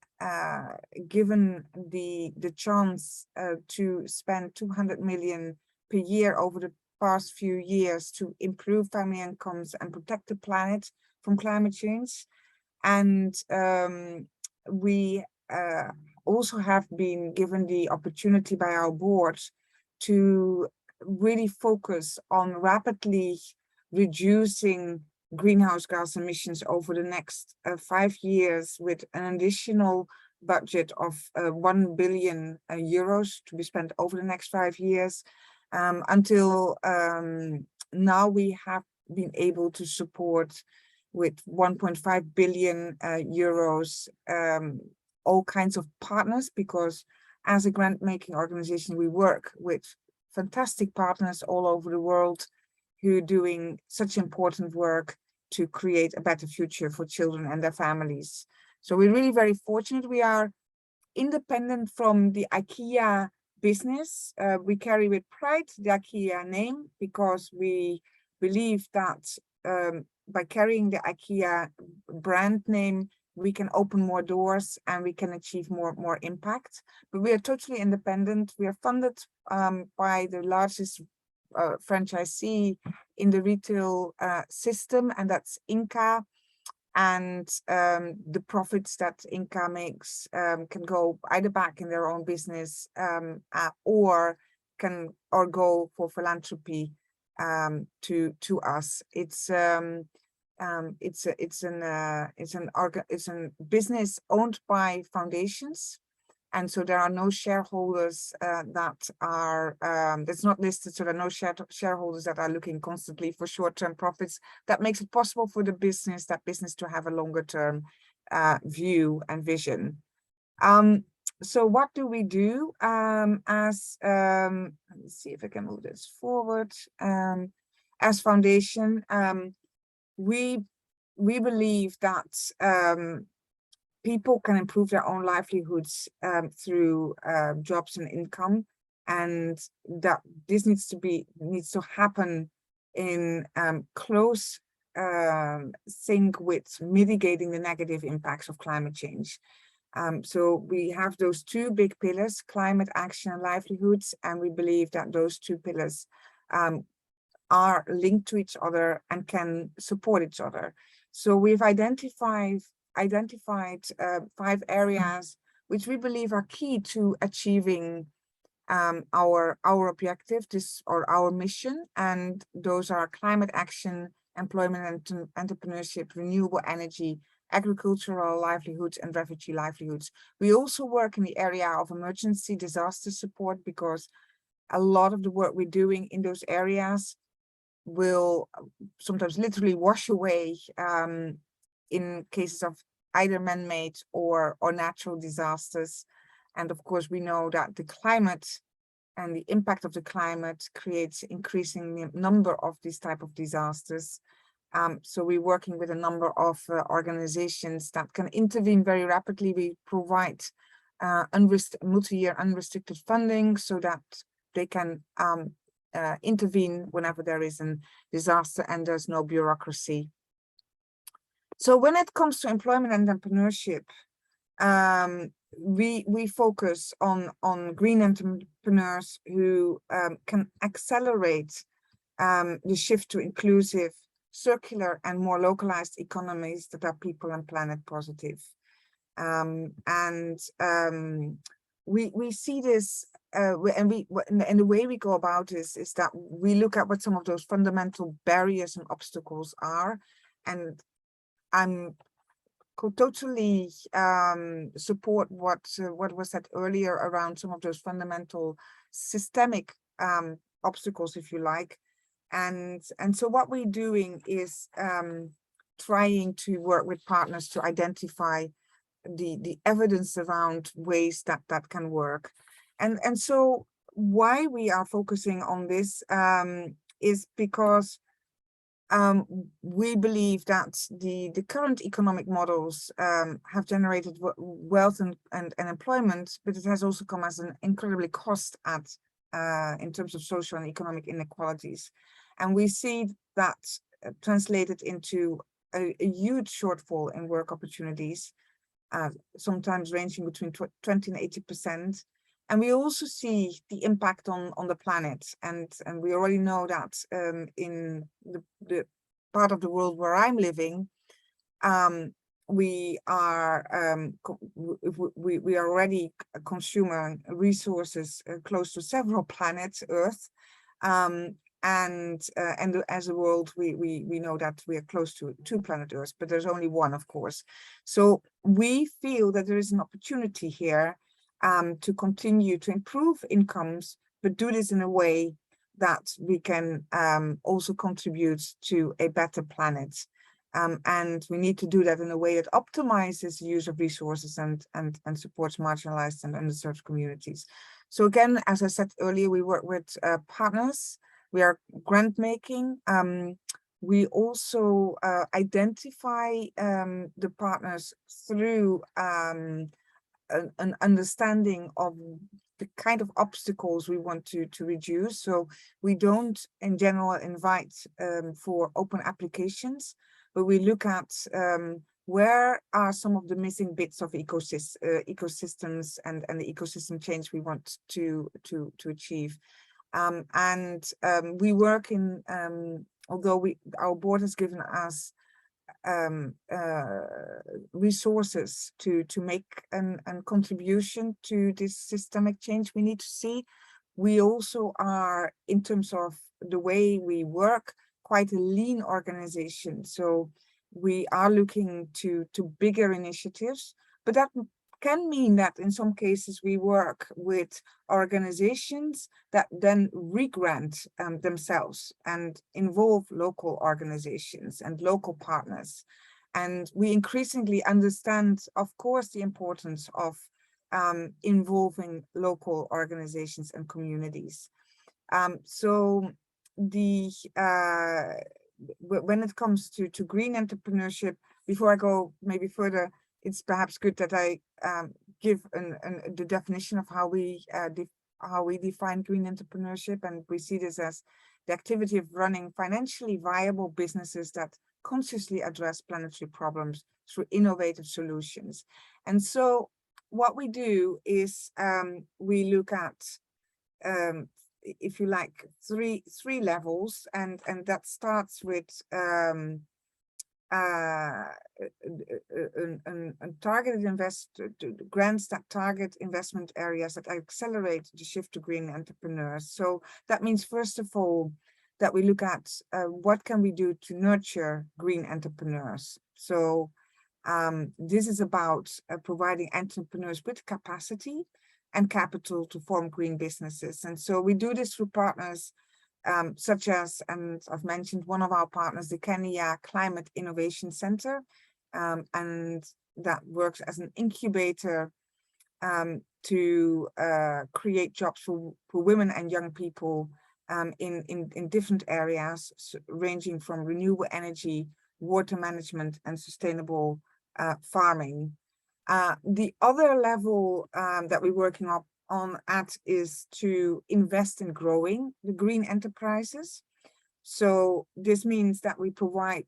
given the chance to spend 200 million per year over the past few years to improve family incomes and protect the planet from climate change. And we also have been given the opportunity by our board to really focus on rapidly reducing greenhouse gas emissions over the next 5 years, with an additional budget of 1 billion euros to be spent over the next 5 years. Until now, we have been able to support with 1.5 billion euros all kinds of partners, because as a grant-making organization, we work with fantastic partners all over the world who are doing such important work to create a better future for children and their families. So we're really very fortunate. We are independent from the IKEA business. We carry with pride the IKEA name, because we believe that by carrying the IKEA brand name, we can open more doors and we can achieve more impact. But we are totally independent. We are funded by the largest franchisee in the retail system, and that's Inca. and the profits that Inca makes can go either back in their own business or go for philanthropy to us. It's a business owned by foundations, and so there are no shareholders that are that's not listed. So there are no shareholders that are looking constantly for short-term profits. That makes it possible for the business to have a longer-term view and vision. So what do we do let me see if I can move this forward. As foundation, we believe that people can improve their own livelihoods through jobs and income, and that this needs to happen in close sync with mitigating the negative impacts of climate change. So we have those two big pillars, climate action and livelihoods, and we believe that those two pillars are linked to each other and can support each other. So we've identified 5 areas which we believe are key to achieving our objective, our mission, and those are climate action, employment and entrepreneurship, renewable energy, agricultural livelihoods, and refugee livelihoods. We also work in the area of emergency disaster support, because a lot of the work we're doing in those areas will sometimes literally wash away in cases of either man-made or natural disasters. And of course, we know that the climate and the impact of the climate creates increasing number of these type of disasters. So we're working with a number of organizations that can intervene very rapidly. We provide multi-year unrestricted funding so that they can intervene whenever there is a disaster and there's no bureaucracy. So when it comes to employment and entrepreneurship, we focus on green entrepreneurs who can accelerate the shift to inclusive, circular, and more localized economies that are people and planet positive. We see this, and the way we go about this is that we look at what some of those fundamental barriers and obstacles are, and I'm totally support what was said earlier around some of those fundamental systemic obstacles, if you like. And so what we're doing is trying to work with partners to identify the evidence around ways that can work. And so why we are focusing on this is because we believe that the current economic models have generated wealth and employment, but it has also come as an incredibly cost in terms of social and economic inequalities. And we see that translated into a huge shortfall in work opportunities, sometimes ranging between 20 and 80%. And we also see the impact on the planet. And we already know that in the part of the world where I'm living, we are already consuming resources close to several planets, Earth. And as a world, we know that we are close to 2 planet Earth, but there's only one, of course. So we feel that there is an opportunity here to continue to improve incomes, but do this in a way that we can also contribute to a better planet. And we need to do that in a way that optimizes the use of resources and supports marginalized and underserved communities. So again, as I said earlier, we work with partners. We are grant making. We also identify the partners through an understanding of the kind of obstacles we want to reduce. So we don't, in general, invite for open applications, but we look at where are some of the missing bits of ecosystems and the ecosystem change we want to achieve. We work in, although our board has given us resources to make a contribution to this systemic change we need to see. We also are, in terms of the way we work, quite a lean organization. So we are looking to bigger initiatives, but that can mean that in some cases we work with organizations that then regrant themselves and involve local organizations and local partners. And we increasingly understand, of course, the importance of involving local organizations and communities. So the when it comes to green entrepreneurship, before I go maybe further, it's perhaps good that I give the definition of how we define green entrepreneurship, and we see this as the activity of running financially viable businesses that consciously address planetary problems through innovative solutions. And so what we do is we look at, if you like, three levels, and that starts with targeted grants that target investment areas that accelerate the shift to green entrepreneurs. So that means, first of all, that we look at what can we do to nurture green entrepreneurs. So this is about providing entrepreneurs with capacity and capital to form green businesses. And so we do this through partners such as, and I've mentioned one of our partners, the Kenya Climate Innovation Center, and that works as an incubator to create jobs for women and young people in different areas, ranging from renewable energy, water management, and sustainable farming. The other level that we're working on is to invest in growing the green enterprises. So this means that we provide,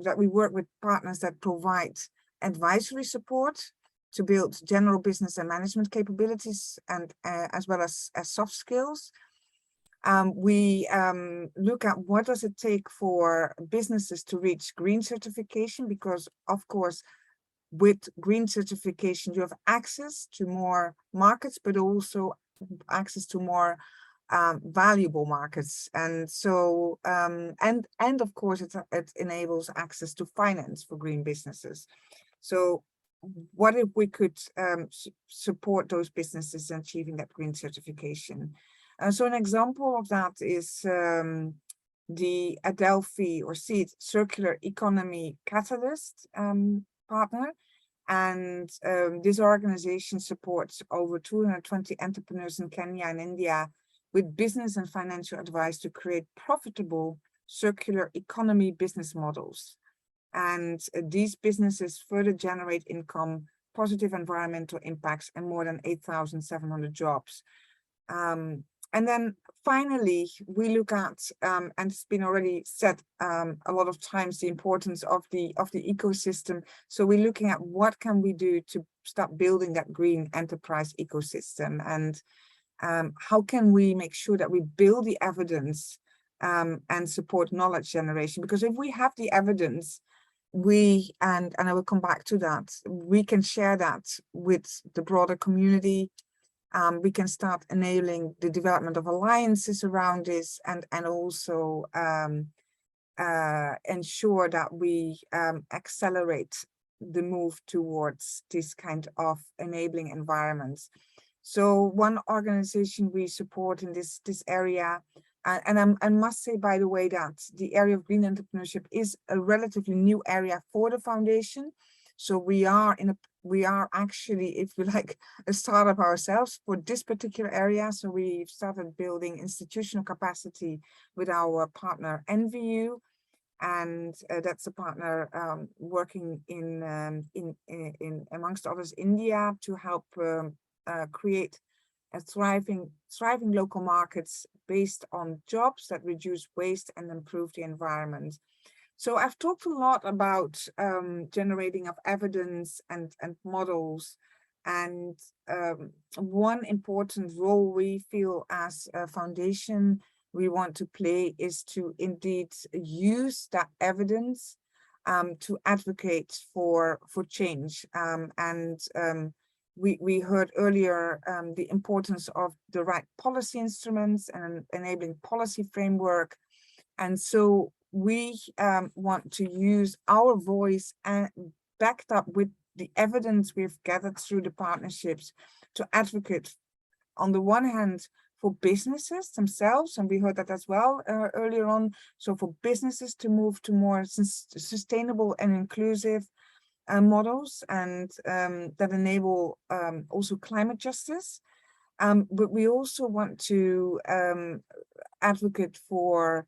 that we work with partners that provide advisory support to build general business and management capabilities, and as well as soft skills. We look at what does it take for businesses to reach green certification, because of course, with green certification, you have access to more markets, but also access to more valuable markets. And so, and of course, it enables access to finance for green businesses. So what if we could support those businesses in achieving that green certification? So an example of that is the Adelphi or Seed Circular Economy Catalyst partner. And this organization supports over 220 entrepreneurs in Kenya and India with business and financial advice to create profitable circular economy business models. And these businesses further generate income, positive environmental impacts, and more than 8,700 jobs. And then finally, we look at, and it's been already said a lot of times, the importance of the ecosystem. So we're looking at what can we do to start building that green enterprise ecosystem, and how can we make sure that we build the evidence and support knowledge generation? Because if we have the evidence, and I will come back to that, we can share that with the broader community. We can start enabling the development of alliances around this, and also ensure that we accelerate the move towards this kind of enabling environments. So one organization we support in this area, and I must say, by the way, that the area of green entrepreneurship is a relatively new area for the foundation. So we are actually, if you like, a startup ourselves for this particular area. So we've started building institutional capacity with our partner NVU, and that's a partner working in amongst others India, to help create a thriving local markets based on jobs that reduce waste and improve the environment. So I've talked a lot about generating of evidence and models, and one important role we feel as a foundation we want to play is to indeed use that evidence to advocate for change. We heard earlier the importance of the right policy instruments and enabling policy framework. And so we want to use our voice and backed up with the evidence we've gathered through the partnerships to advocate, on the one hand, for businesses themselves, and we heard that as well earlier on. So for businesses to move to more sustainable and inclusive models, and that enable also climate justice. But we also want to advocate for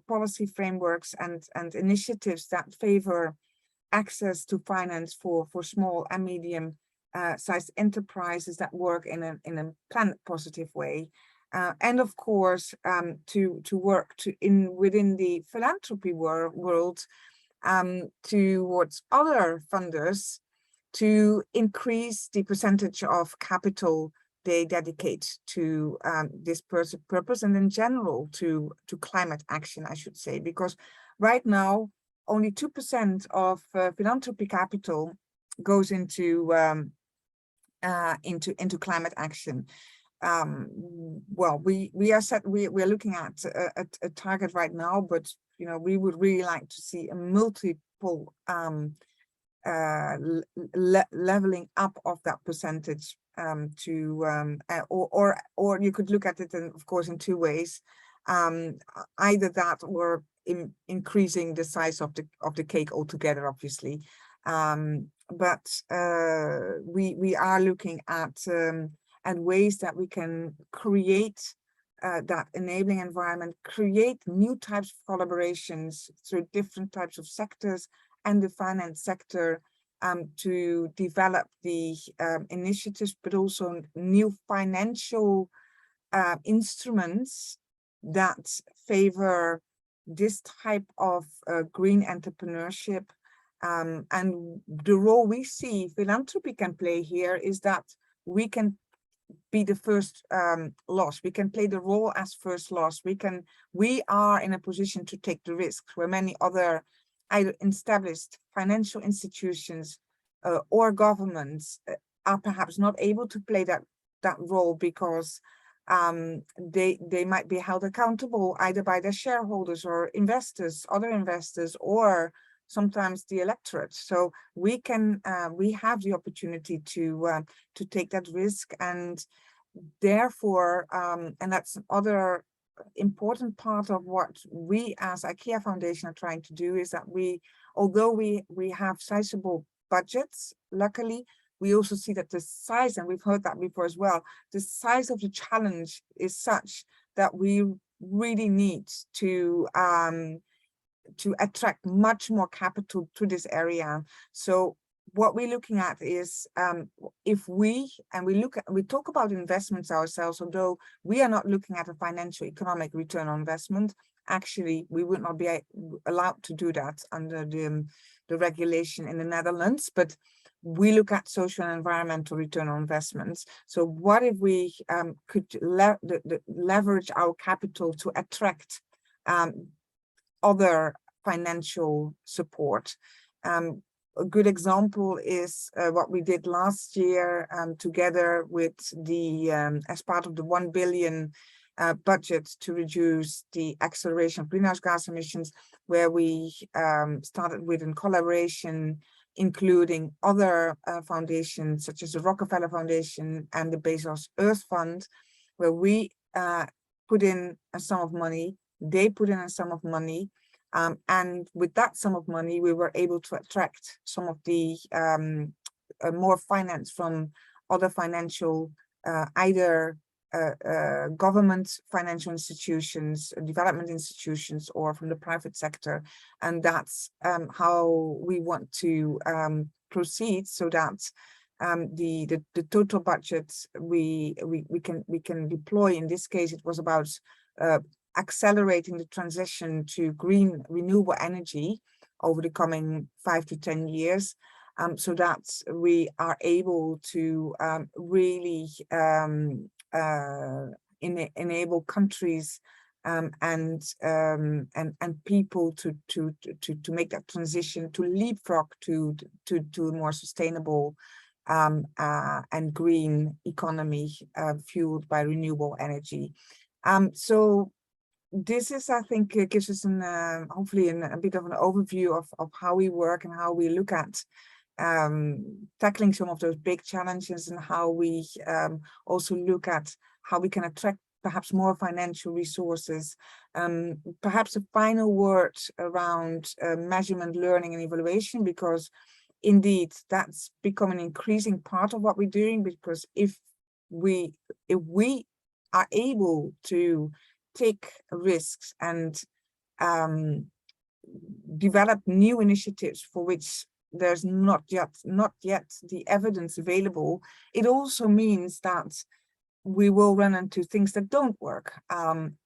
policy frameworks and initiatives that favor access to finance for small and medium sized enterprises that work in a planet positive way, and of course to work within the philanthropy world towards other funders to increase the percentage of capital they dedicate to this purpose, and in general to climate action, I should say, because right now only 2% of philanthropy capital goes into climate action. Well, we are looking at a target right now, but you know, we would really like to see a multiple leveling up of that percentage or you could look at it in, of course, in two ways, either that or increasing the size of the cake altogether, obviously. But we are looking at ways that we can create that enabling environment, create new types of collaborations through different types of sectors and the finance sector, to develop the initiatives, but also new financial instruments that favor this type of green entrepreneurship. And the role we see philanthropy can play here is that we can be the first loss. We can play the role as first loss. We are in a position to take the risks where many other either established financial institutions or governments are perhaps not able to play that role because they might be held accountable either by their shareholders or investors, other investors, or sometimes the electorate. So we have the opportunity to take that risk, and therefore, and that's another important part of what we as IKEA Foundation are trying to do, is that although we have sizable budgets, luckily, we also see that the size, and we've heard that before as well, the size of the challenge is such that we really need to attract much more capital to this area. So what we're looking at is if we talk about investments ourselves, although we are not looking at a financial economic return on investment. Actually, we would not be allowed to do that under the regulation in the Netherlands, but we look at social and environmental return on investments. So what if we could leverage our capital to attract other financial support? A good example is what we did last year together with as part of the 1 billion budget to reduce the acceleration of greenhouse gas emissions, where we started with in collaboration, including other foundations such as the Rockefeller Foundation and the Bezos Earth Fund, where we put in a sum of money, they put in a sum of money, and with that sum of money, we were able to attract some of the more finance from other financial, either government financial institutions, development institutions, or from the private sector. And that's how we want to proceed, so that the total budget we can deploy. In this case, it was about accelerating the transition to green renewable energy over the coming 5 to 10 years, so that we are able to really enable countries and people to make that transition, to leapfrog to a more sustainable and green economy fueled by renewable energy. So this is, I think, gives us hopefully a bit of an overview of how we work and how we look at tackling some of those big challenges, and how we also look at how we can attract perhaps more financial resources. Perhaps a final word around measurement, learning and evaluation, because indeed that's become an increasing part of what we're doing, because if we are able to take risks and develop new initiatives for which there's not yet the evidence available, it also means that we will run into things that don't work.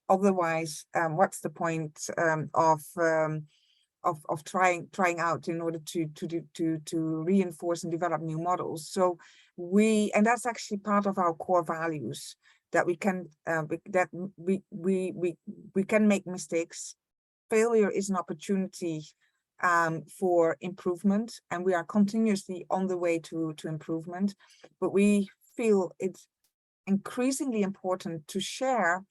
Otherwise, what's the point of trying out in order to reinforce and develop new models? So and that's actually part of our core values, that we can we can make mistakes. Failure is an opportunity for improvement, and we are continuously on the way to improvement. But we feel it's increasingly important to share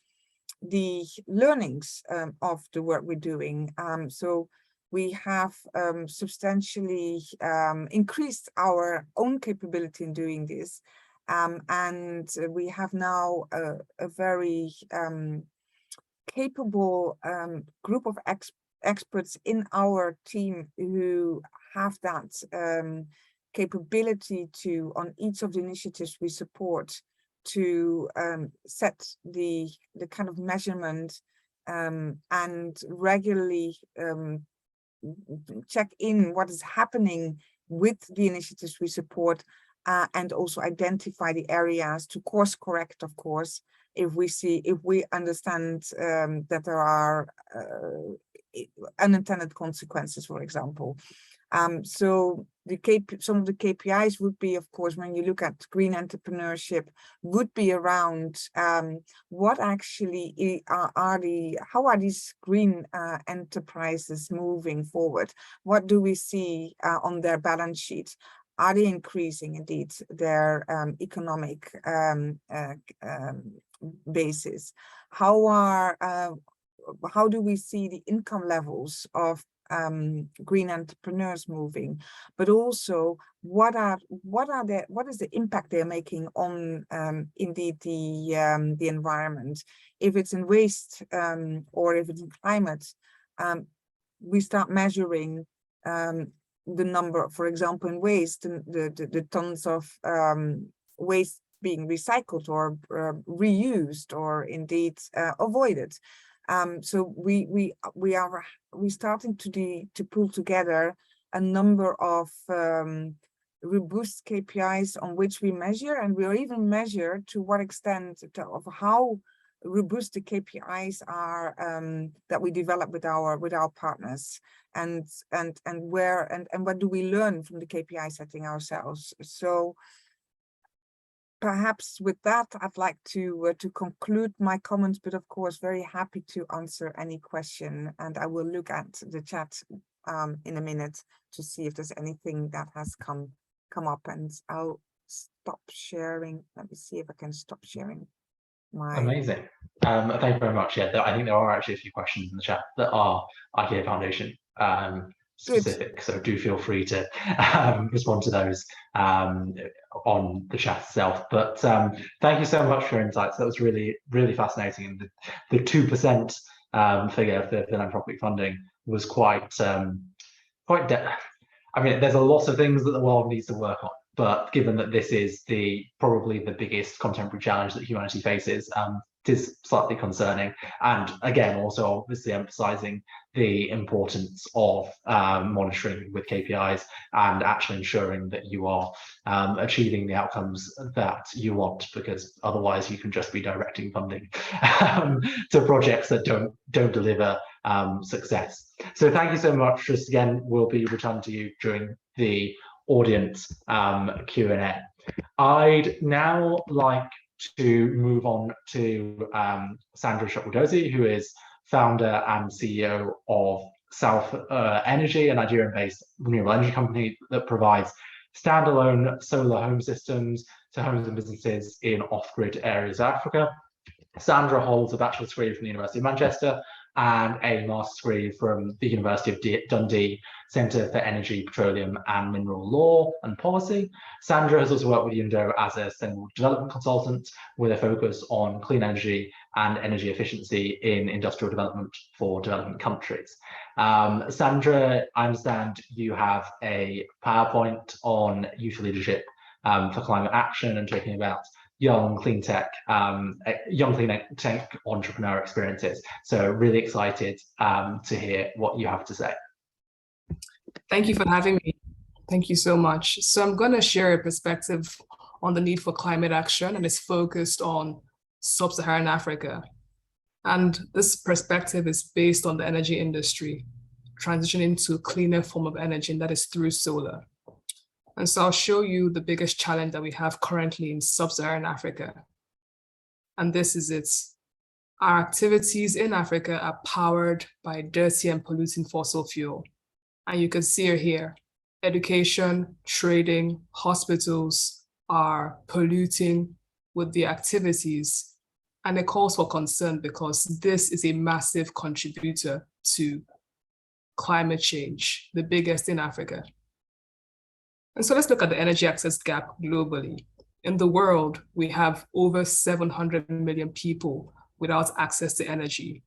the learnings of the work we're doing. So we have substantially increased our own capability in doing this. And we have now a very capable group of experts in our team who have that capability to, on each of the initiatives we support, to set the kind of measurement and regularly check in what is happening with the initiatives we support, and also identify the areas to course correct, of course, if we understand that there are unintended consequences, for example. So some of the KPIs would be, of course, when you look at green entrepreneurship, would be around what actually how are these green enterprises moving forward? What do we see on their balance sheets? Are they increasing indeed their economic basis? How do we see the income levels of green entrepreneurs moving? But also, what is the impact they're making on indeed the environment? If it's in waste or if it's in climate, we start measuring the number, for example, in waste, the tons of waste being recycled or reused or indeed avoided. So we're starting to pull together a number of robust KPIs on which we measure, and we are even measure to what extent of how robust the KPIs are that we develop with our partners, and what do we learn from the KPI setting ourselves. So perhaps with that, I'd like to conclude my comments, but of course, very happy to answer any question. And I will look at the chat in a minute to see if there's anything that has come up, and I'll stop sharing. Let me see if I can stop sharing. Amazing. Thank you very much. Yeah, I think there are actually a few questions in the chat that are IKEA Foundation specific. Good. So do feel free to respond to those on the chat itself. But thank you so much for your insights. That was really, really fascinating. And the 2% figure for philanthropic funding was quite I mean, there's a lot of things that the world needs to work on. But given that this is probably the biggest contemporary challenge that humanity faces, it is slightly concerning. And again, also obviously emphasizing the importance of monitoring with KPIs and actually ensuring that you are achieving the outcomes that you want, because otherwise you can just be directing funding to projects that don't deliver success. So thank you so much. Just again, we'll be returning to you during the audience Q&A. I'd now like to move on to Sandra Shokudozi, who is founder and CEO of South Energy, a Nigerian-based renewable energy company that provides standalone solar home systems to homes and businesses in off-grid areas of Africa. Sandra holds a bachelor's degree from the University of Manchester and a master's degree from the University of Dundee Centre for Energy, Petroleum and Mineral Law and Policy. Sandra has also worked with UNDO as a sustainable development consultant with a focus on clean energy and energy efficiency in industrial development for developing countries. Sandra, I understand you have a PowerPoint on youth leadership for climate action and talking about young clean tech entrepreneur experiences. So really excited to hear what you have to say. Thank you for having me. Thank you so much. So I'm going to share a perspective on the need for climate action, and it's focused on sub-Saharan Africa. And this perspective is based on the energy industry transitioning to a cleaner form of energy, and that is through solar. And so I'll show you the biggest challenge that we have currently in sub-Saharan Africa. And this is it. Our activities in Africa are powered by dirty and polluting fossil fuel. And you can see it here. Education, trading, hospitals are polluting with the activities. And it calls for concern because this is a massive contributor to climate change, the biggest in Africa. And so let's look at the energy access gap globally. In the world, we have over 700 million people without access to energy.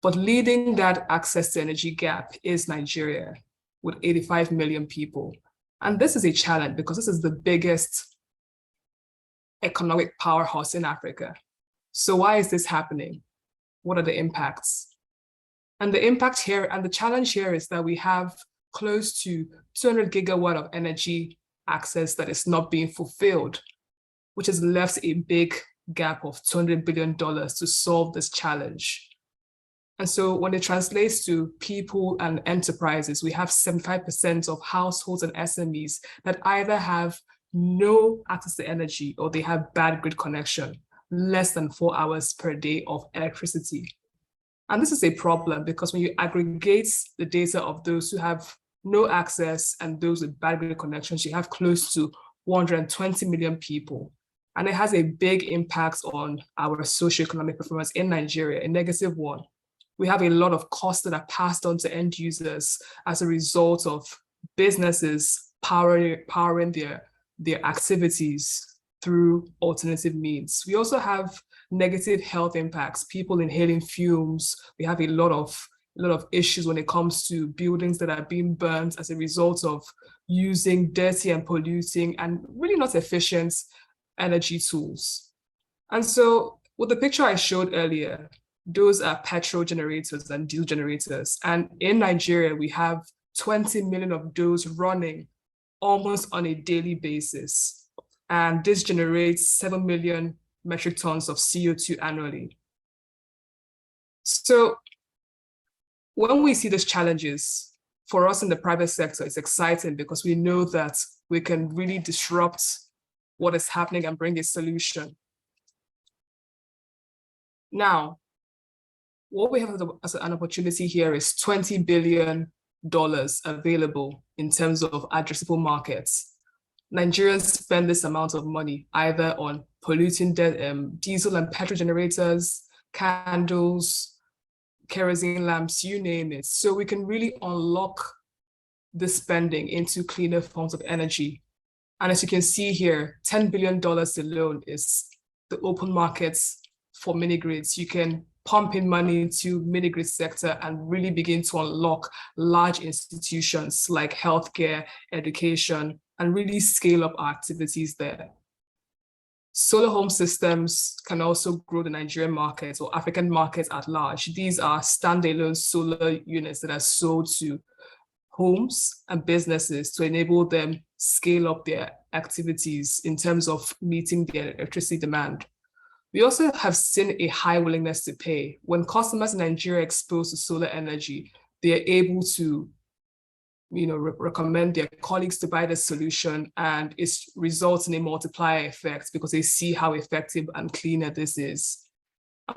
But leading that access to energy gap is Nigeria, with 85 million people. And this is a challenge because this is the biggest economic powerhouse in Africa. So why is this happening? What are the impacts? And the impact here and the challenge here is that we have close to 200 gigawatt of energy access that is not being fulfilled, which has left a big gap of $200 billion to solve this challenge. And so when it translates to people and enterprises, we have 75% of households and SMEs that either have no access to energy or they have bad grid connection, less than 4 hours per day of electricity. And this is a problem because when you aggregate the data of those who have no access and those with bad grid connections, you have close to 120 million people. And it has a big impact on our socioeconomic performance in Nigeria, a negative one. We have a lot of costs that are passed on to end users as a result of businesses powering their activities through alternative means. We also have negative health impacts, people inhaling fumes. We have a lot of issues when it comes to buildings that are being burnt as a result of using dirty and polluting and really not efficient energy tools. And so with the picture I showed earlier, those are petrol generators and diesel generators. And in Nigeria, we have 20 million of those running almost on a daily basis. And this generates 7 million metric tons of CO2 annually. So when we see these challenges, for us in the private sector, it's exciting because we know that we can really disrupt what is happening and bring a solution. Now, what we have as an opportunity here is $20 billion available in terms of addressable markets. Nigerians spend this amount of money either on polluting diesel and petrol generators, candles, kerosene lamps, you name it. So we can really unlock the spending into cleaner forms of energy. And as you can see here, $10 billion alone is the open markets for mini grids. You can pump in money into mini grid sector and really begin to unlock large institutions like healthcare, education, and really scale up our activities there. Solar home systems can also grow the Nigerian market or African markets at large. These are standalone solar units that are sold to homes and businesses to enable them scale up their activities in terms of meeting their electricity demand. We also have seen a high willingness to pay. When customers in Nigeria are exposed to solar energy, they are able to recommend their colleagues to buy the solution, and it results in a multiplier effect because they see how effective and cleaner this is.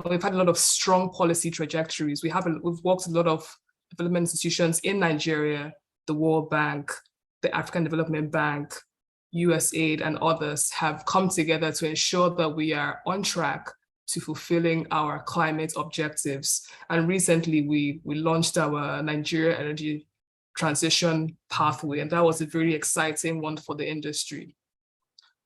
We've had a lot of strong policy trajectories. We've worked with a lot of development institutions in Nigeria, the World Bank, the African Development Bank, USAID, and others have come together to ensure that we are on track to fulfilling our climate objectives. And recently we launched our Nigeria Energy Transition Pathway, and that was a very exciting one for the industry.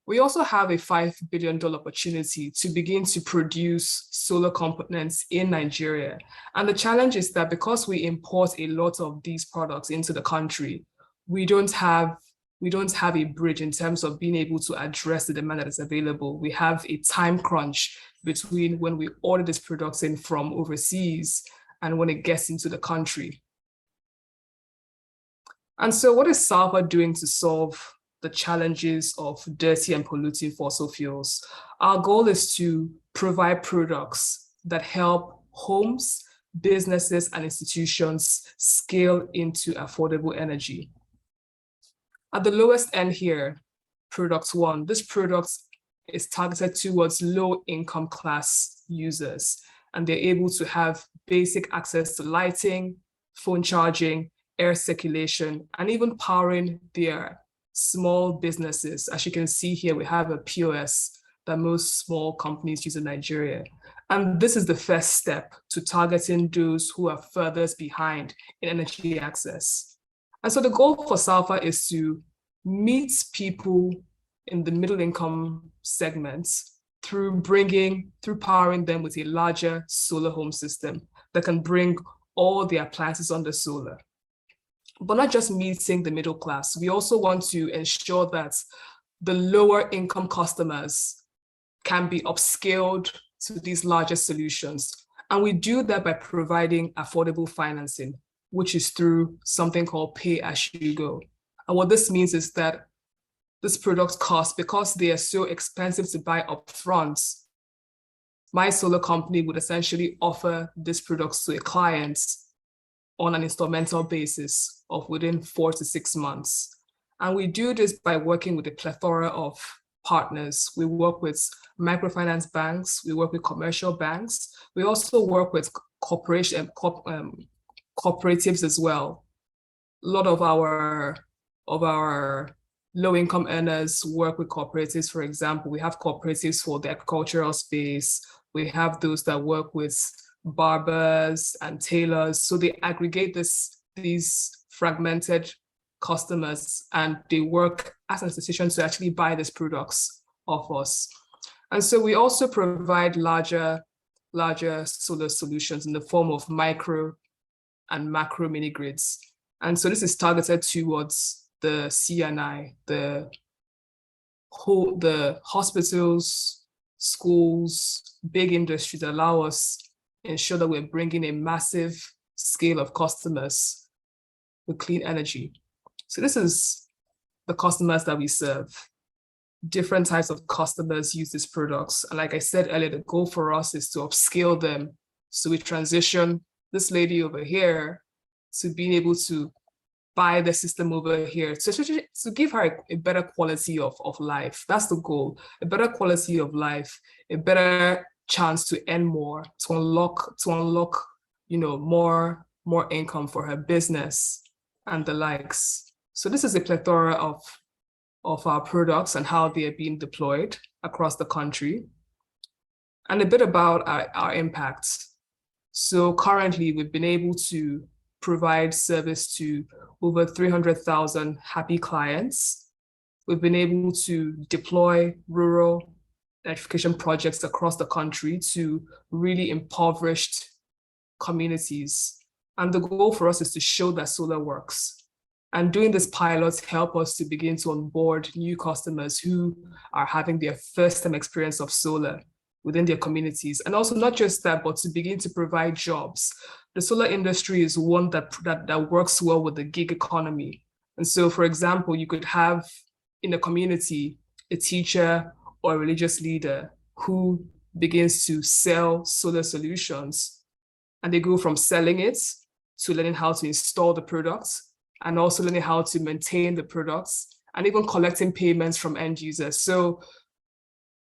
We also have a $5 billion opportunity to begin to produce solar components in Nigeria. And the challenge is that because we import a lot of these products into the country, we don't have a bridge in terms of being able to address the demand that is available. We have a time crunch between when we order these products in from overseas and when it gets into the country. And so what is SALVA doing to solve the challenges of dirty and polluting fossil fuels? Our goal is to provide products that help homes, businesses, and institutions scale into affordable energy. At the lowest end here, product one, this product is targeted towards low-income class users, and they're able to have basic access to lighting, phone charging, air circulation, and even powering their small businesses. As you can see here, we have a POS that most small companies use in Nigeria. And this is the first step to targeting those who are furthest behind in energy access. And so the goal for SALVA is to meet people in the middle income segments through powering them with a larger solar home system that can bring all the appliances under solar. But not just meeting the middle class, we also want to ensure that the lower income customers can be upscaled to these larger solutions. And we do that by providing affordable financing, which is through something called pay-as-you-go. And what this means is that this product cost, because they are so expensive to buy upfront, my solar company would essentially offer these products to a client on an installmental basis of within 4 to 6 months. And we do this by working with a plethora of partners. We work with microfinance banks, we work with commercial banks, we also work with cooperatives as well. A lot of our low-income earners work with cooperatives. For example, we have cooperatives for the agricultural space. We have those that work with barbers and tailors. So they aggregate these fragmented customers, and they work as an institution to actually buy these products of us. And so we also provide larger solar solutions in the form of micro and macro mini grids. And so this is targeted towards the CNI, the hospitals, schools, big industries that allow us to ensure that we're bringing a massive scale of customers with clean energy. So this is the customers that we serve. Different types of customers use these products. And like I said earlier, the goal for us is to upscale them. So we transition this lady over here to being able to buy the system over here, to give her a better quality of life. That's the goal, a better quality of life, a better chance to earn more, to unlock more income for her business and the likes. So this is a plethora of our products and how they are being deployed across the country. And a bit about our impact. So currently we've been able to provide service to over 300,000 happy clients. We've been able to deploy rural electrification projects across the country to really impoverished communities. And the goal for us is to show that solar works. And doing this pilots help us to begin to onboard new customers who are having their first time experience of solar within their communities. And also not just that, but to begin to provide jobs. The solar industry is one that works well with the gig economy. And so, for example, you could have in a community a teacher or a religious leader who begins to sell solar solutions, and they go from selling it to learning how to install the products and also learning how to maintain the products and even collecting payments from end users. So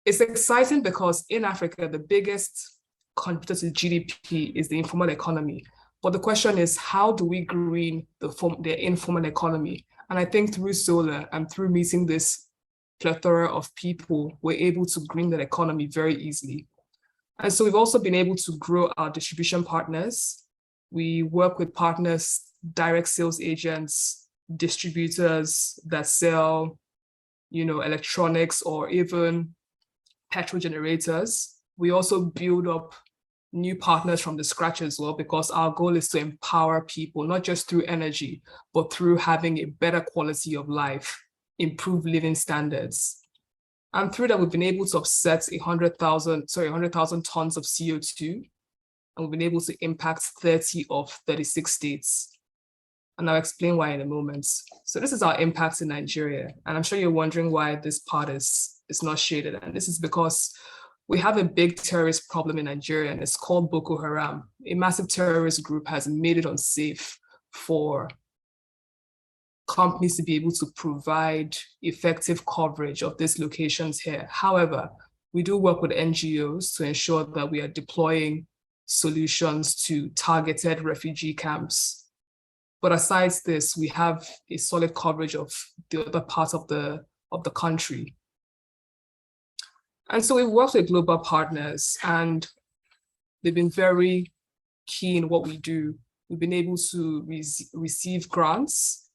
it's exciting because in Africa, the biggest contributor to GDP is the informal economy. But the question is, how do we green the informal economy? And I think through solar and through meeting this plethora of people, we're able to green that economy very easily. And so we've also been able to grow our distribution partners. We work with partners, direct sales agents, distributors that sell, electronics or even petrol generators. We also build up new partners from the scratch as well, because our goal is to empower people, not just through energy, but through having a better quality of life, improve living standards. And through that, we've been able to offset 100,000 tons of CO2, and we've been able to impact 30 of 36 states. And I'll explain why in a moment. So this is our impact in Nigeria. And I'm sure you're wondering why this part is not shaded. And this is because we have a big terrorist problem in Nigeria, and it's called Boko Haram. A massive terrorist group has made it unsafe for companies to be able to provide effective coverage of these locations here. However, we do work with NGOs to ensure that we are deploying solutions to targeted refugee camps. But aside this, we have a solid coverage of the other parts of the country. And so we've worked with global partners, and they've been very key in what we do. We've been able to receive grants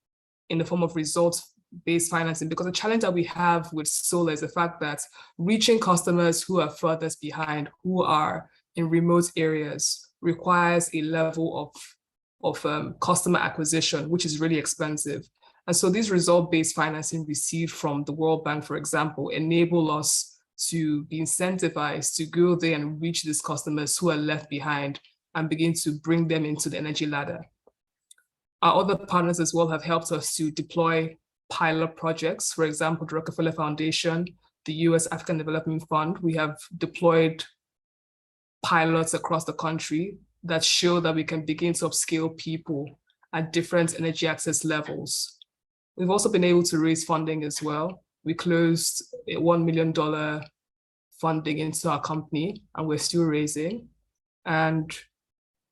in the form of results-based financing, because the challenge that we have with solar is the fact that reaching customers who are furthest behind, who are in remote areas, requires a level of customer acquisition, which is really expensive. And so these result-based financing received from the World Bank, for example, enable us to be incentivized to go there and reach these customers who are left behind and begin to bring them into the energy ladder. Our other partners as well have helped us to deploy pilot projects. For example, the Rockefeller Foundation, the US African Development Fund, we have deployed pilots across the country that show that we can begin to upscale people at different energy access levels. We've also been able to raise funding as well. We closed a $1 million funding into our company, and we're still raising. And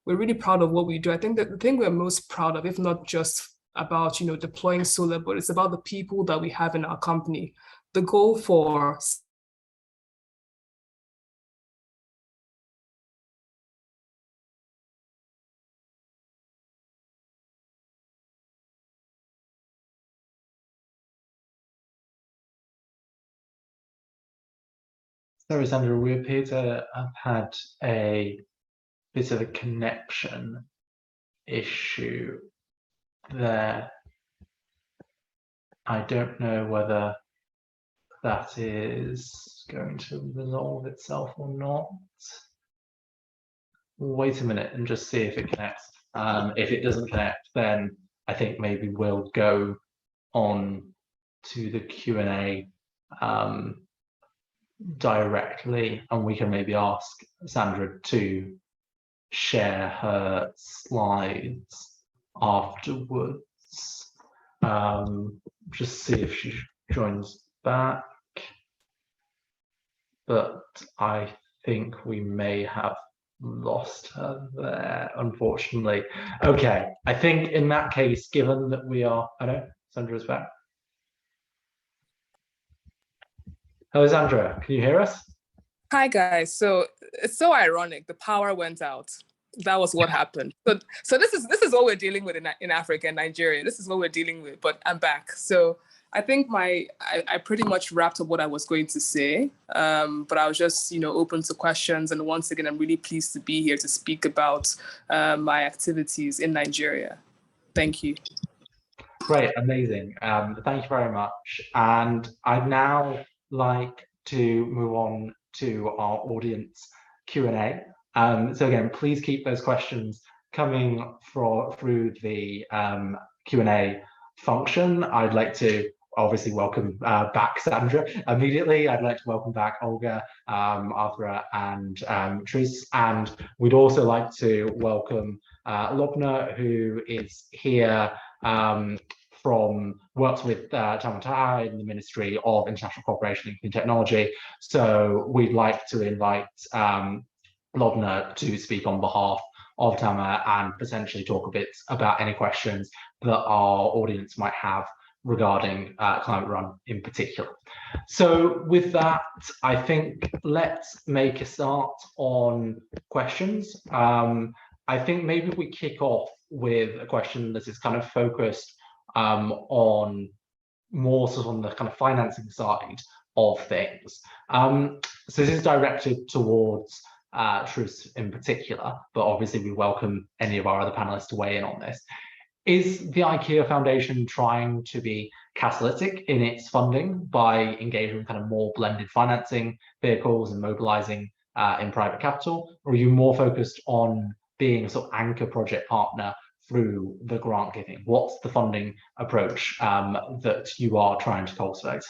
we're really proud of what we do. I think that the thing we're most proud of, if not just about deploying solar, but it's about the people that we have in our company. The goal for Sorry, Sandra, we appear to have had a bit of a connection issue there. I don't know whether that is going to resolve itself or not. We'll wait a minute and just see if it connects. If it doesn't connect, then I think maybe we'll go on to the Q&A directly, and we can maybe ask Sandra to share her slides afterwards. Just see if she joins back, but I think we may have lost her there, unfortunately. Okay, I think in that case, given that we are, I know Sandra's back. Hello, Sandra, can you hear us? Hi guys. So it's so ironic. The power went out. That was what happened. So this is what we're dealing with in Africa and Nigeria. This is what we're dealing with. But I'm back. So I think I pretty much wrapped up what I was going to say. But I was just open to questions. And once again, I'm really pleased to be here to speak about my activities in Nigeria. Thank you. Great, amazing. Thank you very much. And I'd now like to move on to our audience Q&A. So again, please keep those questions coming through the Q&A function. I'd like to obviously welcome back Sandra immediately. I'd like to welcome back Olga, Arthur, and Tris. And we'd also like to welcome Lobna, who is here works with Tamatahai in the Ministry of International Cooperation and Clean Technology. So we'd like to invite Lodna to speak on behalf of Tama and potentially talk a bit about any questions that our audience might have regarding Climate Run in particular. So with that, I think let's make a start on questions. I think maybe we kick off with a question that is kind of focused on more sort of on the kind of financing side of things. So this is directed towards Truus in particular, but obviously we welcome any of our other panelists to weigh in on this. Is the IKEA Foundation trying to be catalytic in its funding by engaging in kind of more blended financing vehicles and mobilizing in private capital, or are you more focused on being a sort of anchor project partner through the grant giving? What's the funding approach that you are trying to cultivate?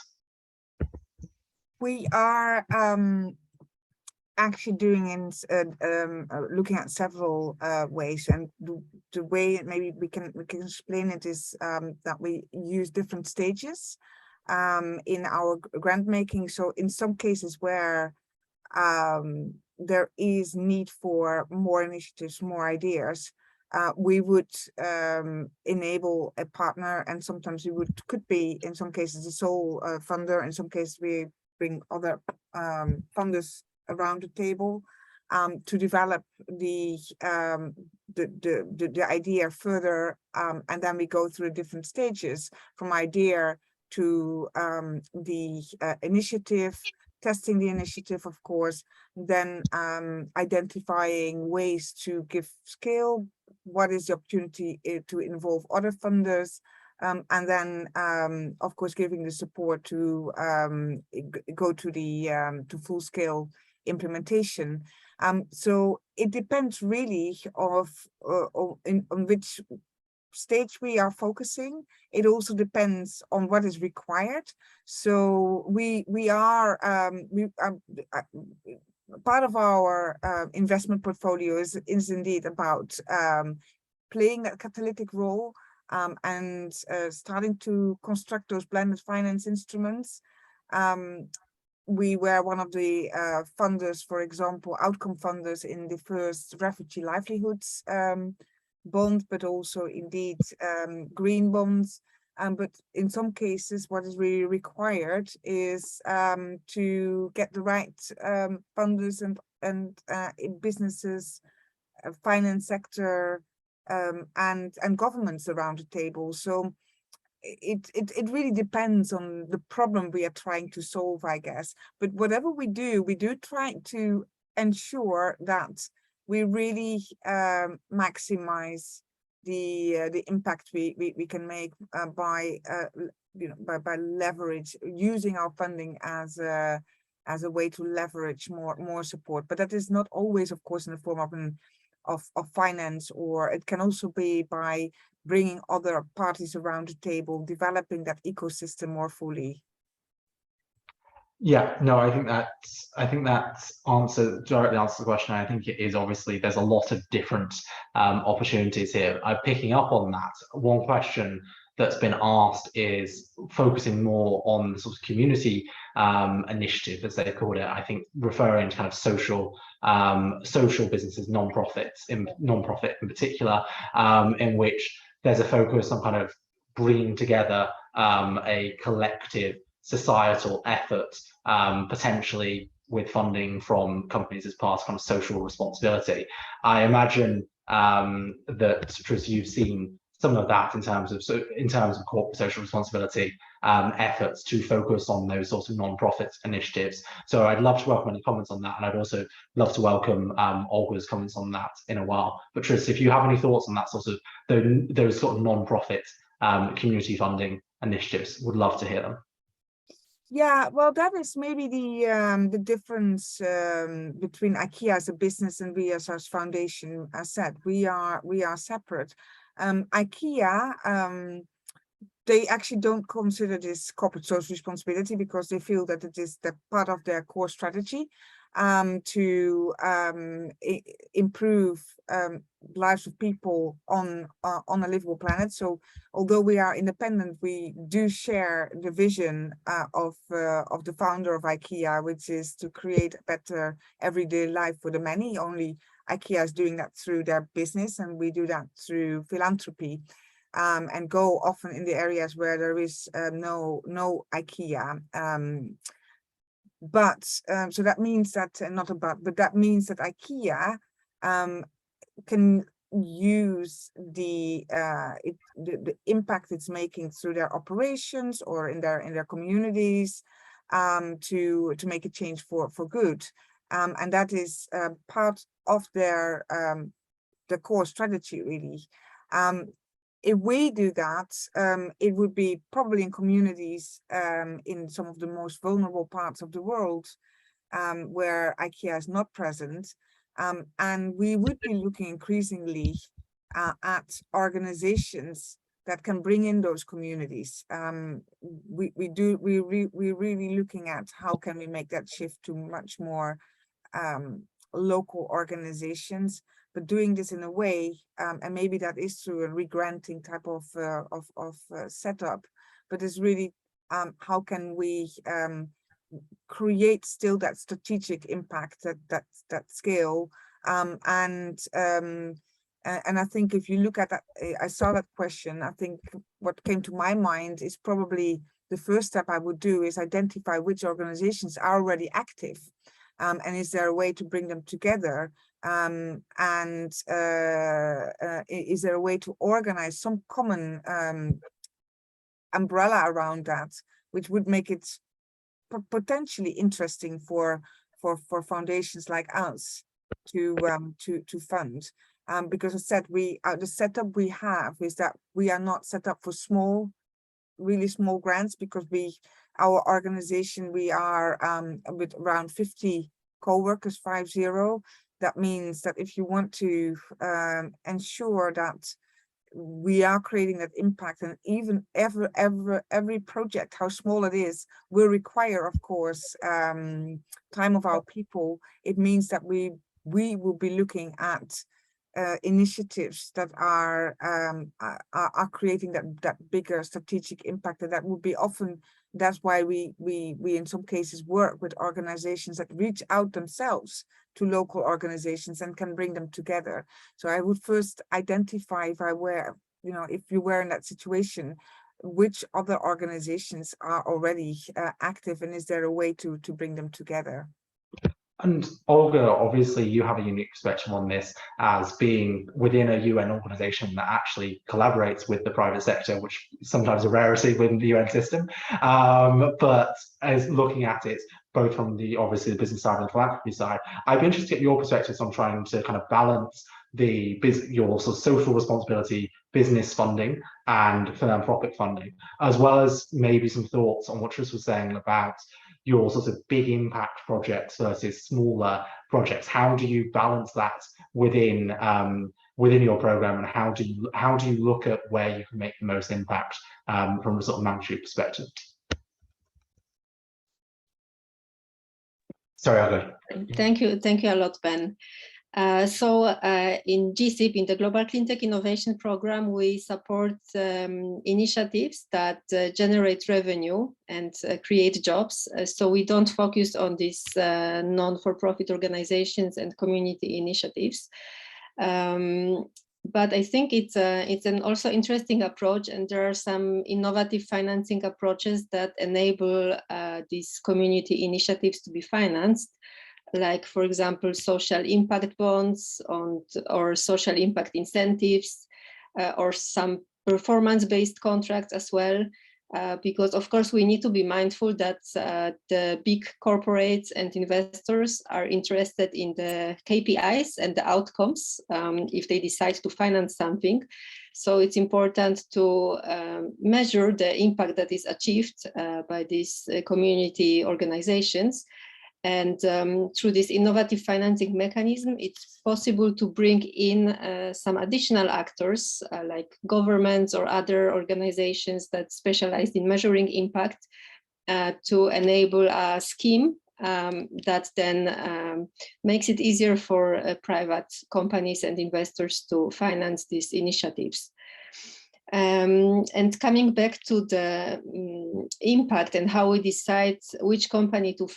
We are actually doing looking at several ways, and the way maybe we can explain it is that we use different stages in our grant making. So in some cases where there is need for more initiatives, more ideas, we would enable a partner, and sometimes we could be in some cases the sole funder. In some cases we bring other funders around the table to develop the idea further, and then we go through different stages from idea to the initiative, testing the initiative, of course, then identifying ways to give scale, what is the opportunity to involve other funders, and then of course giving the support to go to the to full-scale implementation. So it depends really on which stage we are focusing. It also depends on what is required. So we are part of our investment portfolio is indeed about playing a catalytic role and starting to construct those blended finance instruments. We were one of the funders, for example, outcome funders in the first refugee livelihoods bond, but also indeed green bonds. But in some cases, what is really required is to get the right funders and businesses, finance sector, and governments around the table. So it really depends on the problem we are trying to solve, I guess. But whatever we do try to ensure that we really maximize the impact we can make by leverage, using our funding as a way to leverage more support. But that is not always, of course, in the form of finance, or it can also be by bringing other parties around the table, developing that ecosystem more fully. Yeah, no, I think that directly answers the question. I think it is obviously there's a lot of different opportunities here. I'm picking up on that. One question that's been asked is focusing more on the sort of community initiative, as they called it. I think referring to kind of social businesses, non-profit in particular, in which there's a focus on kind of bringing together a collective societal effort, potentially with funding from companies as part of kind of social responsibility. I imagine that, Truus, you've seen some of that in terms of corporate social responsibility efforts to focus on those sorts of non-profit initiatives. So I'd love to welcome any comments on that, and I'd also love to welcome Olga's comments on that in a while. But Truus, if you have any thoughts on that sort of those sort of non-profit community funding initiatives, would love to hear them. Yeah, well, that is maybe the difference between IKEA as a business and we as a foundation. As said, we are separate. IKEA, they actually don't consider this corporate social responsibility because they feel that it is the part of their core strategy to improve lives of people on a livable planet. So although we are independent, we do share the vision of the founder of IKEA, which is to create a better everyday life for the many. Only IKEA is doing that through their business, and we do that through philanthropy, and go often in the areas where there is no IKEA. So that means that but that means that IKEA can use the impact it's making through their operations or in their communities to make a change for good, and that is part of their the core strategy, really. If we do that, it would be probably in communities in some of the most vulnerable parts of the world where IKEA is not present. And we would be looking increasingly at organizations that can bring in those communities. We're really looking at how can we make that shift to much more local organizations, but doing this in a way, and maybe that is through a regranting type of setup, but it's really how can we create still that strategic impact, that scale, and I think if you look at that, I saw that question. I think what came to my mind is probably the first step I would do is identify which organizations are already active, and is there a way to bring them together, and is there a way to organize some common umbrella around that, which would make it potentially interesting for foundations like us to fund, because I said the setup we have is that we are not set up for really small grants, because our organization, we are with around 50 co-workers, 50. That means that if you want to ensure that we are creating that impact, and even every project, how small it is, will require, of course, time of our people. It means that we will be looking at initiatives that are creating that bigger strategic impact, and that would be often. That's why we in some cases work with organizations that reach out themselves to local organizations and can bring them together. So I would first identify, if you were in that situation, which other organizations are already active, and is there a way to bring them together? And Olga, obviously you have a unique perspective on this as being within a UN organization that actually collaborates with the private sector, which is sometimes a rarity within the UN system. But as looking at it, both from obviously the business side and the philanthropy side, I'd be interested to get your perspectives on trying to kind of balance your sort of social responsibility, business funding, and philanthropic funding, as well as maybe some thoughts on what Tris was saying about your sort of big impact projects versus smaller projects. How do you balance that within your program, and how do you look at where you can make the most impact from a sort of monetary perspective? Sorry, Olga. Thank you a lot, Ben. So in GCIP, in the Global Cleantech Innovation Program, we support initiatives that generate revenue and create jobs. So we don't focus on these non-for-profit organizations and community initiatives. But I think it's an also interesting approach, and there are some innovative financing approaches that enable these community initiatives to be financed, like, for example, social impact bonds or social impact incentives, or some performance-based contracts as well. Because of course we need to be mindful that the big corporates and investors are interested in the KPIs and the outcomes if they decide to finance something. So it's important to measure the impact that is achieved by these community organizations. And through this innovative financing mechanism, it's possible to bring in some additional actors like governments or other organizations that specialize in measuring impact to enable a scheme that then makes it easier for private companies and investors to finance these initiatives. And coming back to the impact and how we decide which company to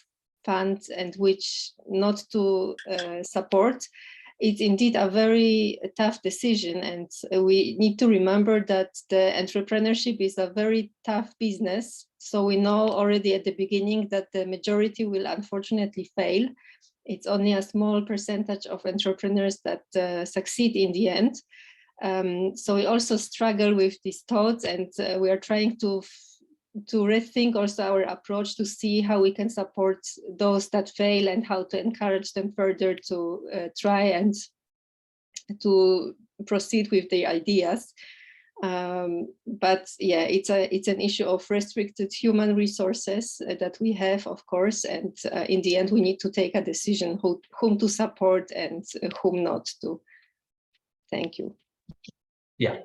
fund and which not to support, it's indeed a very tough decision. And we need to remember that the entrepreneurship is a very tough business. So we know already at the beginning that the majority will unfortunately fail. It's only a small percentage of entrepreneurs that succeed in the end. So we also struggle with these thoughts, and we are trying to rethink also our approach to see how we can support those that fail and how to encourage them further to try and to proceed with their ideas. But yeah, it's an issue of restricted human resources that we have, of course, and in the end we need to take a decision whom to support and whom not to. Thank you. Yeah,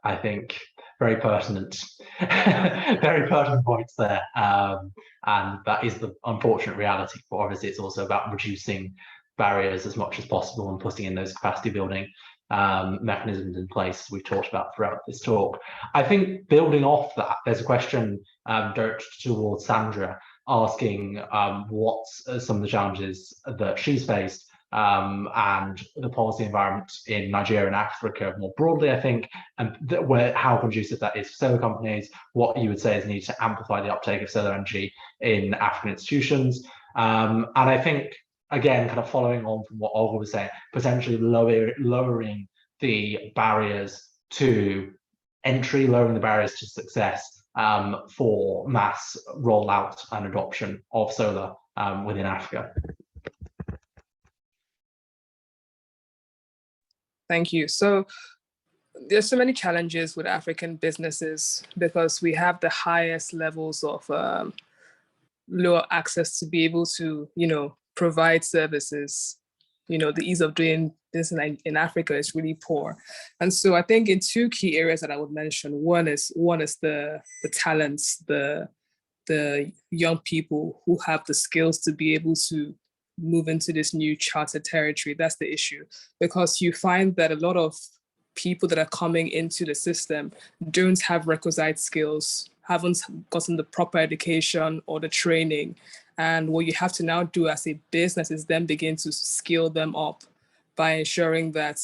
I think very pertinent, very pertinent points there. And that is the unfortunate reality. But obviously, it's also about reducing barriers as much as possible and putting in those capacity building mechanisms in place we've talked about throughout this talk. I think building off that, there's a question directed towards Sandra, asking what some of the challenges that she's faced and the policy environment in Nigeria and Africa more broadly, I think, and how conducive that is for solar companies, what you would say is needed to amplify the uptake of solar energy in African institutions. And I think, again, kind of following on from what Olga was saying, potentially lowering the barriers to entry, lowering the barriers to success for mass rollout and adoption of solar within Africa. Thank you. So there's so many challenges with African businesses because we have the highest levels of lower access to be able to, provide services. The ease of doing this in Africa is really poor. And so I think in two key areas that I would mention, one is the talents, the young people who have the skills to be able to move into this new chartered territory. That's the issue, because you find that a lot of people that are coming into the system don't have requisite skills, haven't gotten the proper education or the training. And what you have to now do as a business is then begin to skill them up by ensuring that,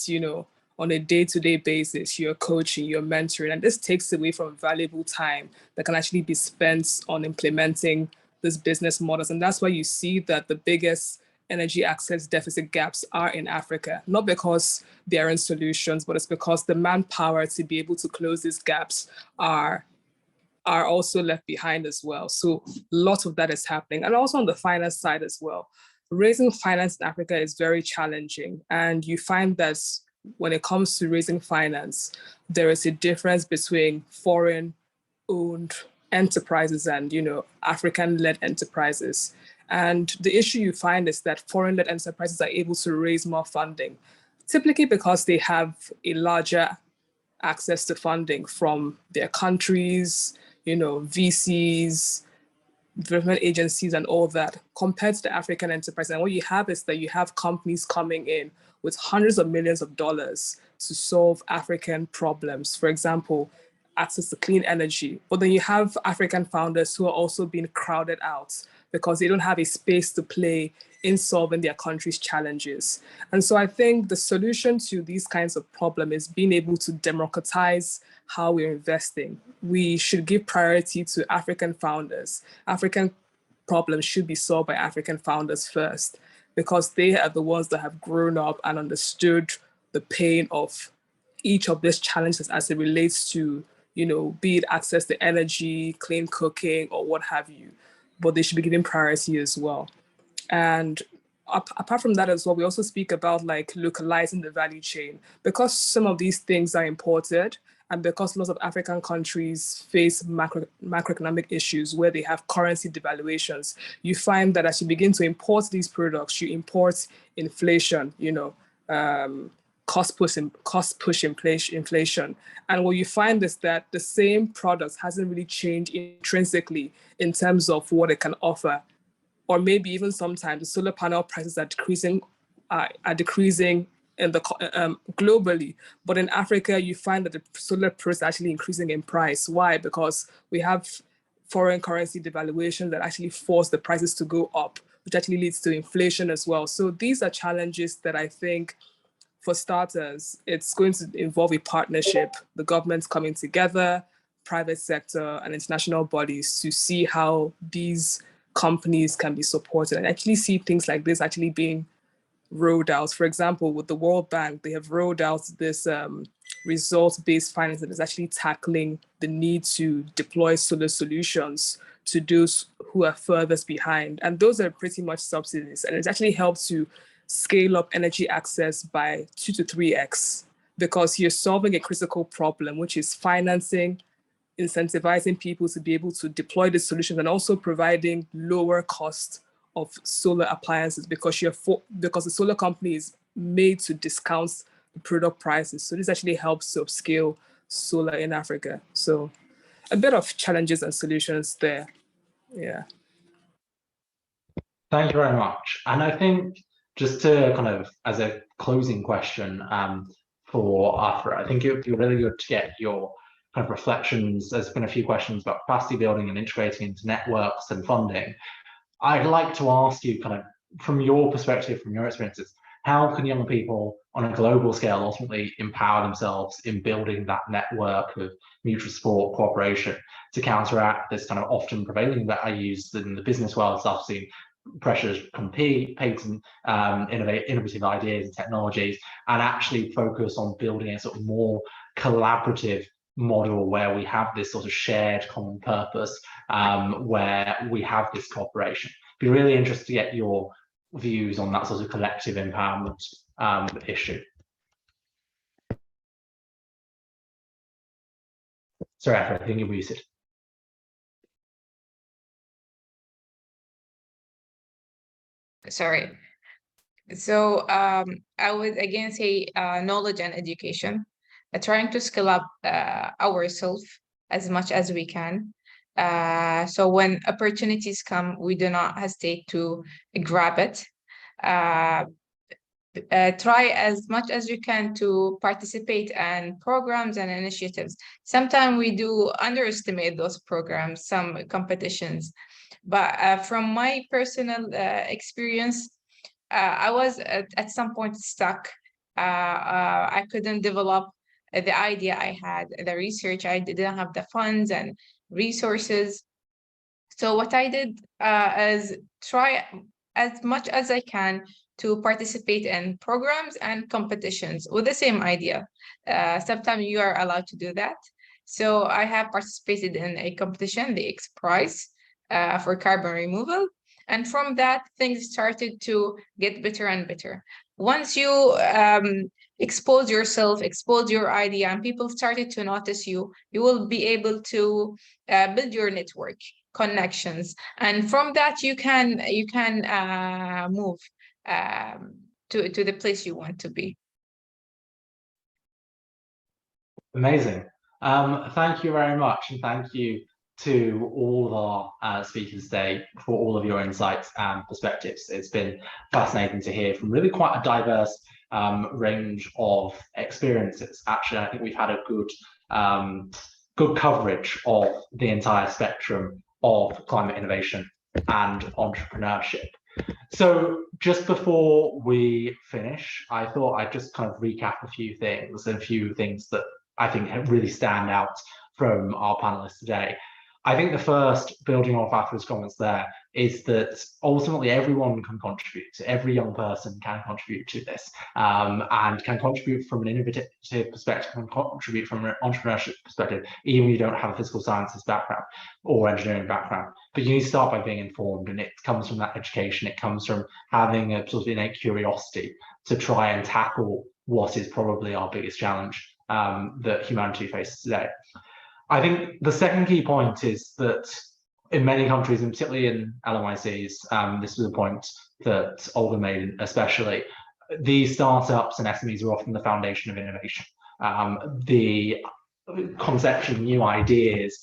on a day-to-day basis, you're coaching, you're mentoring, and this takes away from valuable time that can actually be spent on implementing these business models. And that's why you see that the biggest energy access deficit gaps are in Africa, not because there aren't solutions, but it's because the manpower to be able to close these gaps are also left behind as well. So lots of that is happening. And also on the finance side as well. Raising finance in Africa is very challenging. And you find that when it comes to raising finance, there is a difference between foreign-owned enterprises and, African-led enterprises. And the issue you find is that foreign-led enterprises are able to raise more funding, typically because they have a larger access to funding from their countries, VCs, development agencies and all that, compared to the African enterprise. And what you have is that you have companies coming in with hundreds of millions of dollars to solve African problems. For example, access to clean energy. But then you have African founders who are also being crowded out because they don't have a space to play in solving their country's challenges. And so I think the solution to these kinds of problems is being able to democratize how we're investing. We should give priority to African founders. African problems should be solved by African founders first, because they are the ones that have grown up and understood the pain of each of these challenges as it relates to, be it access to energy, clean cooking, or what have you. But they should be given priority as well. And apart from that as well, we also speak about localizing the value chain, because some of these things are imported and because lots of African countries face macroeconomic issues where they have currency devaluations. You find that as you begin to import these products, you import inflation, cost push inflation. And what you find is that the same product hasn't really changed intrinsically in terms of what it can offer or maybe even sometimes the solar panel prices are decreasing in the globally, but in Africa you find that the solar price is actually increasing in price. Why? Because we have foreign currency devaluation that actually force the prices to go up, which actually leads to inflation as well. So these are challenges that I think, for starters, it's going to involve a partnership, the governments coming together, private sector and international bodies to see how these companies can be supported and actually see things like this actually being rolled out. For example, with the World Bank, they have rolled out this results-based finance that is actually tackling the need to deploy solar solutions to those who are furthest behind. And those are pretty much subsidies. And it's actually helped to scale up energy access by 2 to 3x, because you're solving a critical problem, which is financing, incentivizing people to be able to deploy the solutions, and also providing lower cost of solar appliances, because the solar company is made to discount the product prices. So this actually helps to upscale solar in Africa. So a bit of challenges and solutions there. Yeah. Thank you very much. And I think just to kind of, as a closing question for Arthur, I think it would be really good to get your kind of reflections. There's been a few questions about capacity building and integrating into networks and funding. I'd like to ask you, kind of from your perspective, from your experiences, how can young people on a global scale ultimately empower themselves in building that network of mutual support, cooperation, to counteract this kind of often prevailing that I use in the business world, I've seen pressures to compete, patent innovative ideas and technologies, and actually focus on building a sort of more collaborative model where we have this sort of shared common purpose, where we have this cooperation. Be really interested to get your views on that sort of collective empowerment issue. Sorry, I think you're muted. Sorry. So I would again say knowledge and education, trying to scale up ourselves as much as we can. So when opportunities come, we do not hesitate to grab it. Try as much as you can to participate in programs and initiatives. Sometimes we do underestimate those programs, some competitions. But from my personal experience, I was at some point stuck. I couldn't develop the idea I had, the research. I didn't have the funds and resources. So what I did is try as much as I can to participate in programs and competitions with the same idea. Sometimes you are allowed to do that. So I have participated in a competition, the X Prize, for carbon removal. And from that, things started to get better and better. Once you expose yourself, expose your idea, and people started to notice you, you will be able to build your network, connections. And from that, you can move to the place you want to be. Amazing. Thank you very much. And thank you to all of our speakers today for all of your insights and perspectives. It's been fascinating to hear from really quite a diverse range of experiences. Actually, I think we've had a good coverage of the entire spectrum of climate innovation and entrepreneurship. So just before we finish, I thought I'd just kind of recap a few things that I think really stand out from our panelists today. I think the first, building off Arthur's comments there, is that ultimately everyone can contribute. Every young person can contribute to this, and can contribute from an innovative perspective, can contribute from an entrepreneurship perspective, even if you don't have a physical sciences background or engineering background. But you need to start by being informed, and it comes from that education. It comes from having a sort of innate curiosity to try and tackle what is probably our biggest challenge that humanity faces today. I think the second key point is that in many countries, and particularly in LMICs, this was a point that Olga made especially, these startups and SMEs are often the foundation of innovation. The conception of new ideas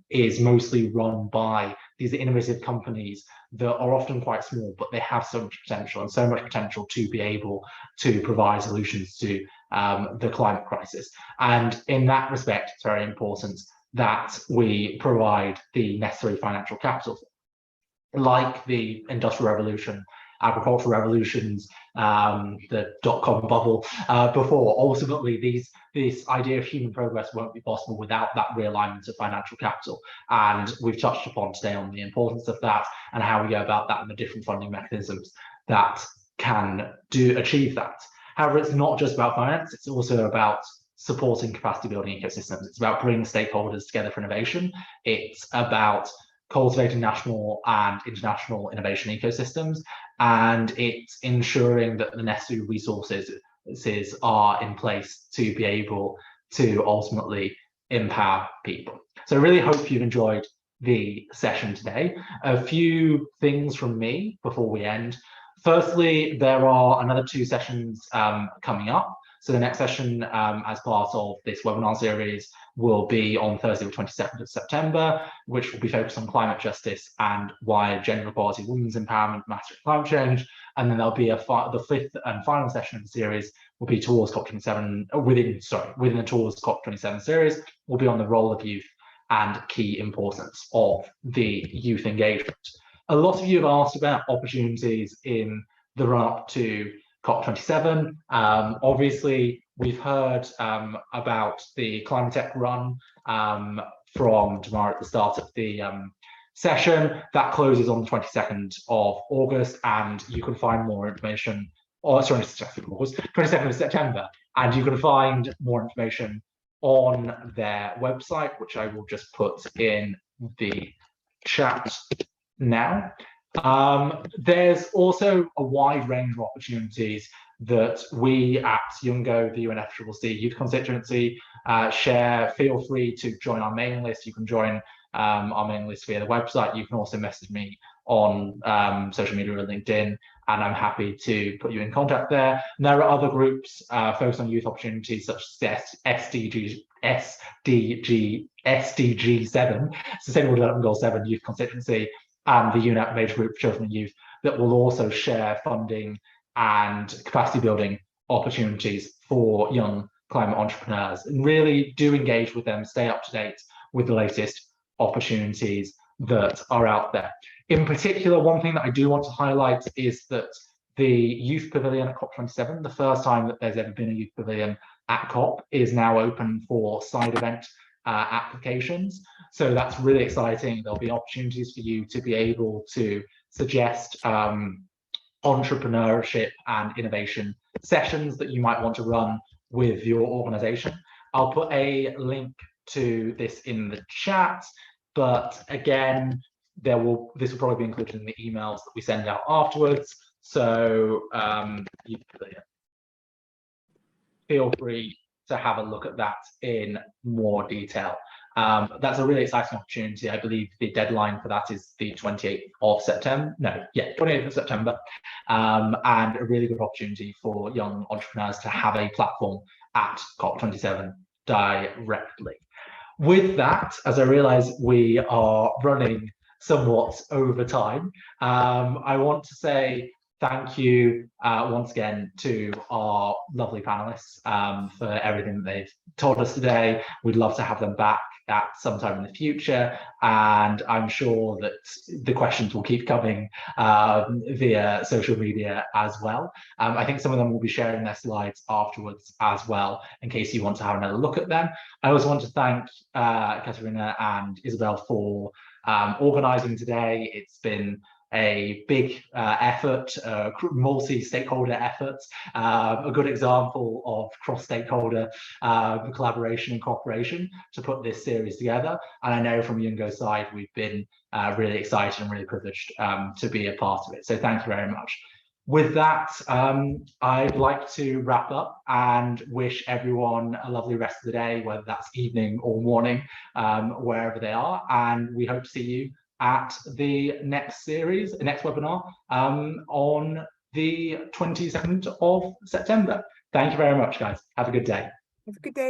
is mostly run by these innovative companies that are often quite small, but they have so much potential and so much potential to be able to provide solutions to the climate crisis. And in that respect, it's very important that we provide the necessary financial capital. Like the Industrial Revolution, agricultural revolutions, the dot-com bubble before, ultimately this idea of human progress won't be possible without that realignment of financial capital. And we've touched upon today on the importance of that and how we go about that and the different funding mechanisms that can achieve that. However, it's not just about finance, it's also about supporting capacity building ecosystems. It's about bringing stakeholders together for innovation. It's about cultivating national and international innovation ecosystems, and it's ensuring that the necessary resources are in place to be able to ultimately empower people. So I really hope you've enjoyed the session today. A few things from me before we end. Firstly, there are another 2 sessions coming up. So the next session as part of this webinar series will be on Thursday, the 22nd of September, which will be focused on climate justice and why gender equality, women's empowerment, mastering climate change. And then there'll be the 5th and final session of the series will be towards COP27, within the towards COP27 series, will be on the role of youth and key importance of the youth engagement. A lot of you have asked about opportunities in the run-up to COP27. Obviously, we've heard about the Cleantech run from tomorrow at the start of the session. That closes on the 22nd of August, and you can find more information, or sorry, 22nd of September, and you can find more information on their website, which I will just put in the chat now. There's also a wide range of opportunities that we at Youngo, the UNFCCC Youth Constituency, share. Feel free to join our mailing list. You can join our mailing list via the website. You can also message me on social media or LinkedIn, and I'm happy to put you in contact there. And there are other groups focused on youth opportunities such as SDG7, Sustainable Development Goal 7 Youth Constituency, and the UNEP Major Group for Children and Youth, that will also share funding and capacity building opportunities for young climate entrepreneurs, and really do engage with them, stay up to date with the latest opportunities that are out there. In particular, one thing that I do want to highlight is that the Youth Pavilion at COP27, the first time that there's ever been a Youth Pavilion at COP, is now open for side event applications. So that's really exciting. There'll be opportunities for you to be able to suggest entrepreneurship and innovation sessions that you might want to run with your organization. I'll put a link to this in the chat, but again, this will probably be included in the emails that we send out afterwards. So feel free to have a look at that in more detail. That's a really exciting opportunity. I believe the deadline for that is the 28th of September. No, yeah, 28th of September. And a really good opportunity for young entrepreneurs to have a platform at COP27 directly. With that, as I realize we are running somewhat over time, I want to say thank you once again to our lovely panelists for everything that they've taught us today. We'd love to have them back at some time in the future, and I'm sure that the questions will keep coming via social media as well. I think some of them will be sharing their slides afterwards as well, in case you want to have another look at them. I also want to thank Katerina and Isabel for organising today. It's been a big effort, multi-stakeholder effort, a good example of cross-stakeholder collaboration and cooperation to put this series together. And I know from Youngo's side, we've been really excited and really privileged to be a part of it. So thank you very much. With that, I'd like to wrap up and wish everyone a lovely rest of the day, whether that's evening or morning, wherever they are. And we hope to see you at the next webinar on the 22nd of September. Thank you very much, guys. Have a good day. Have a good day.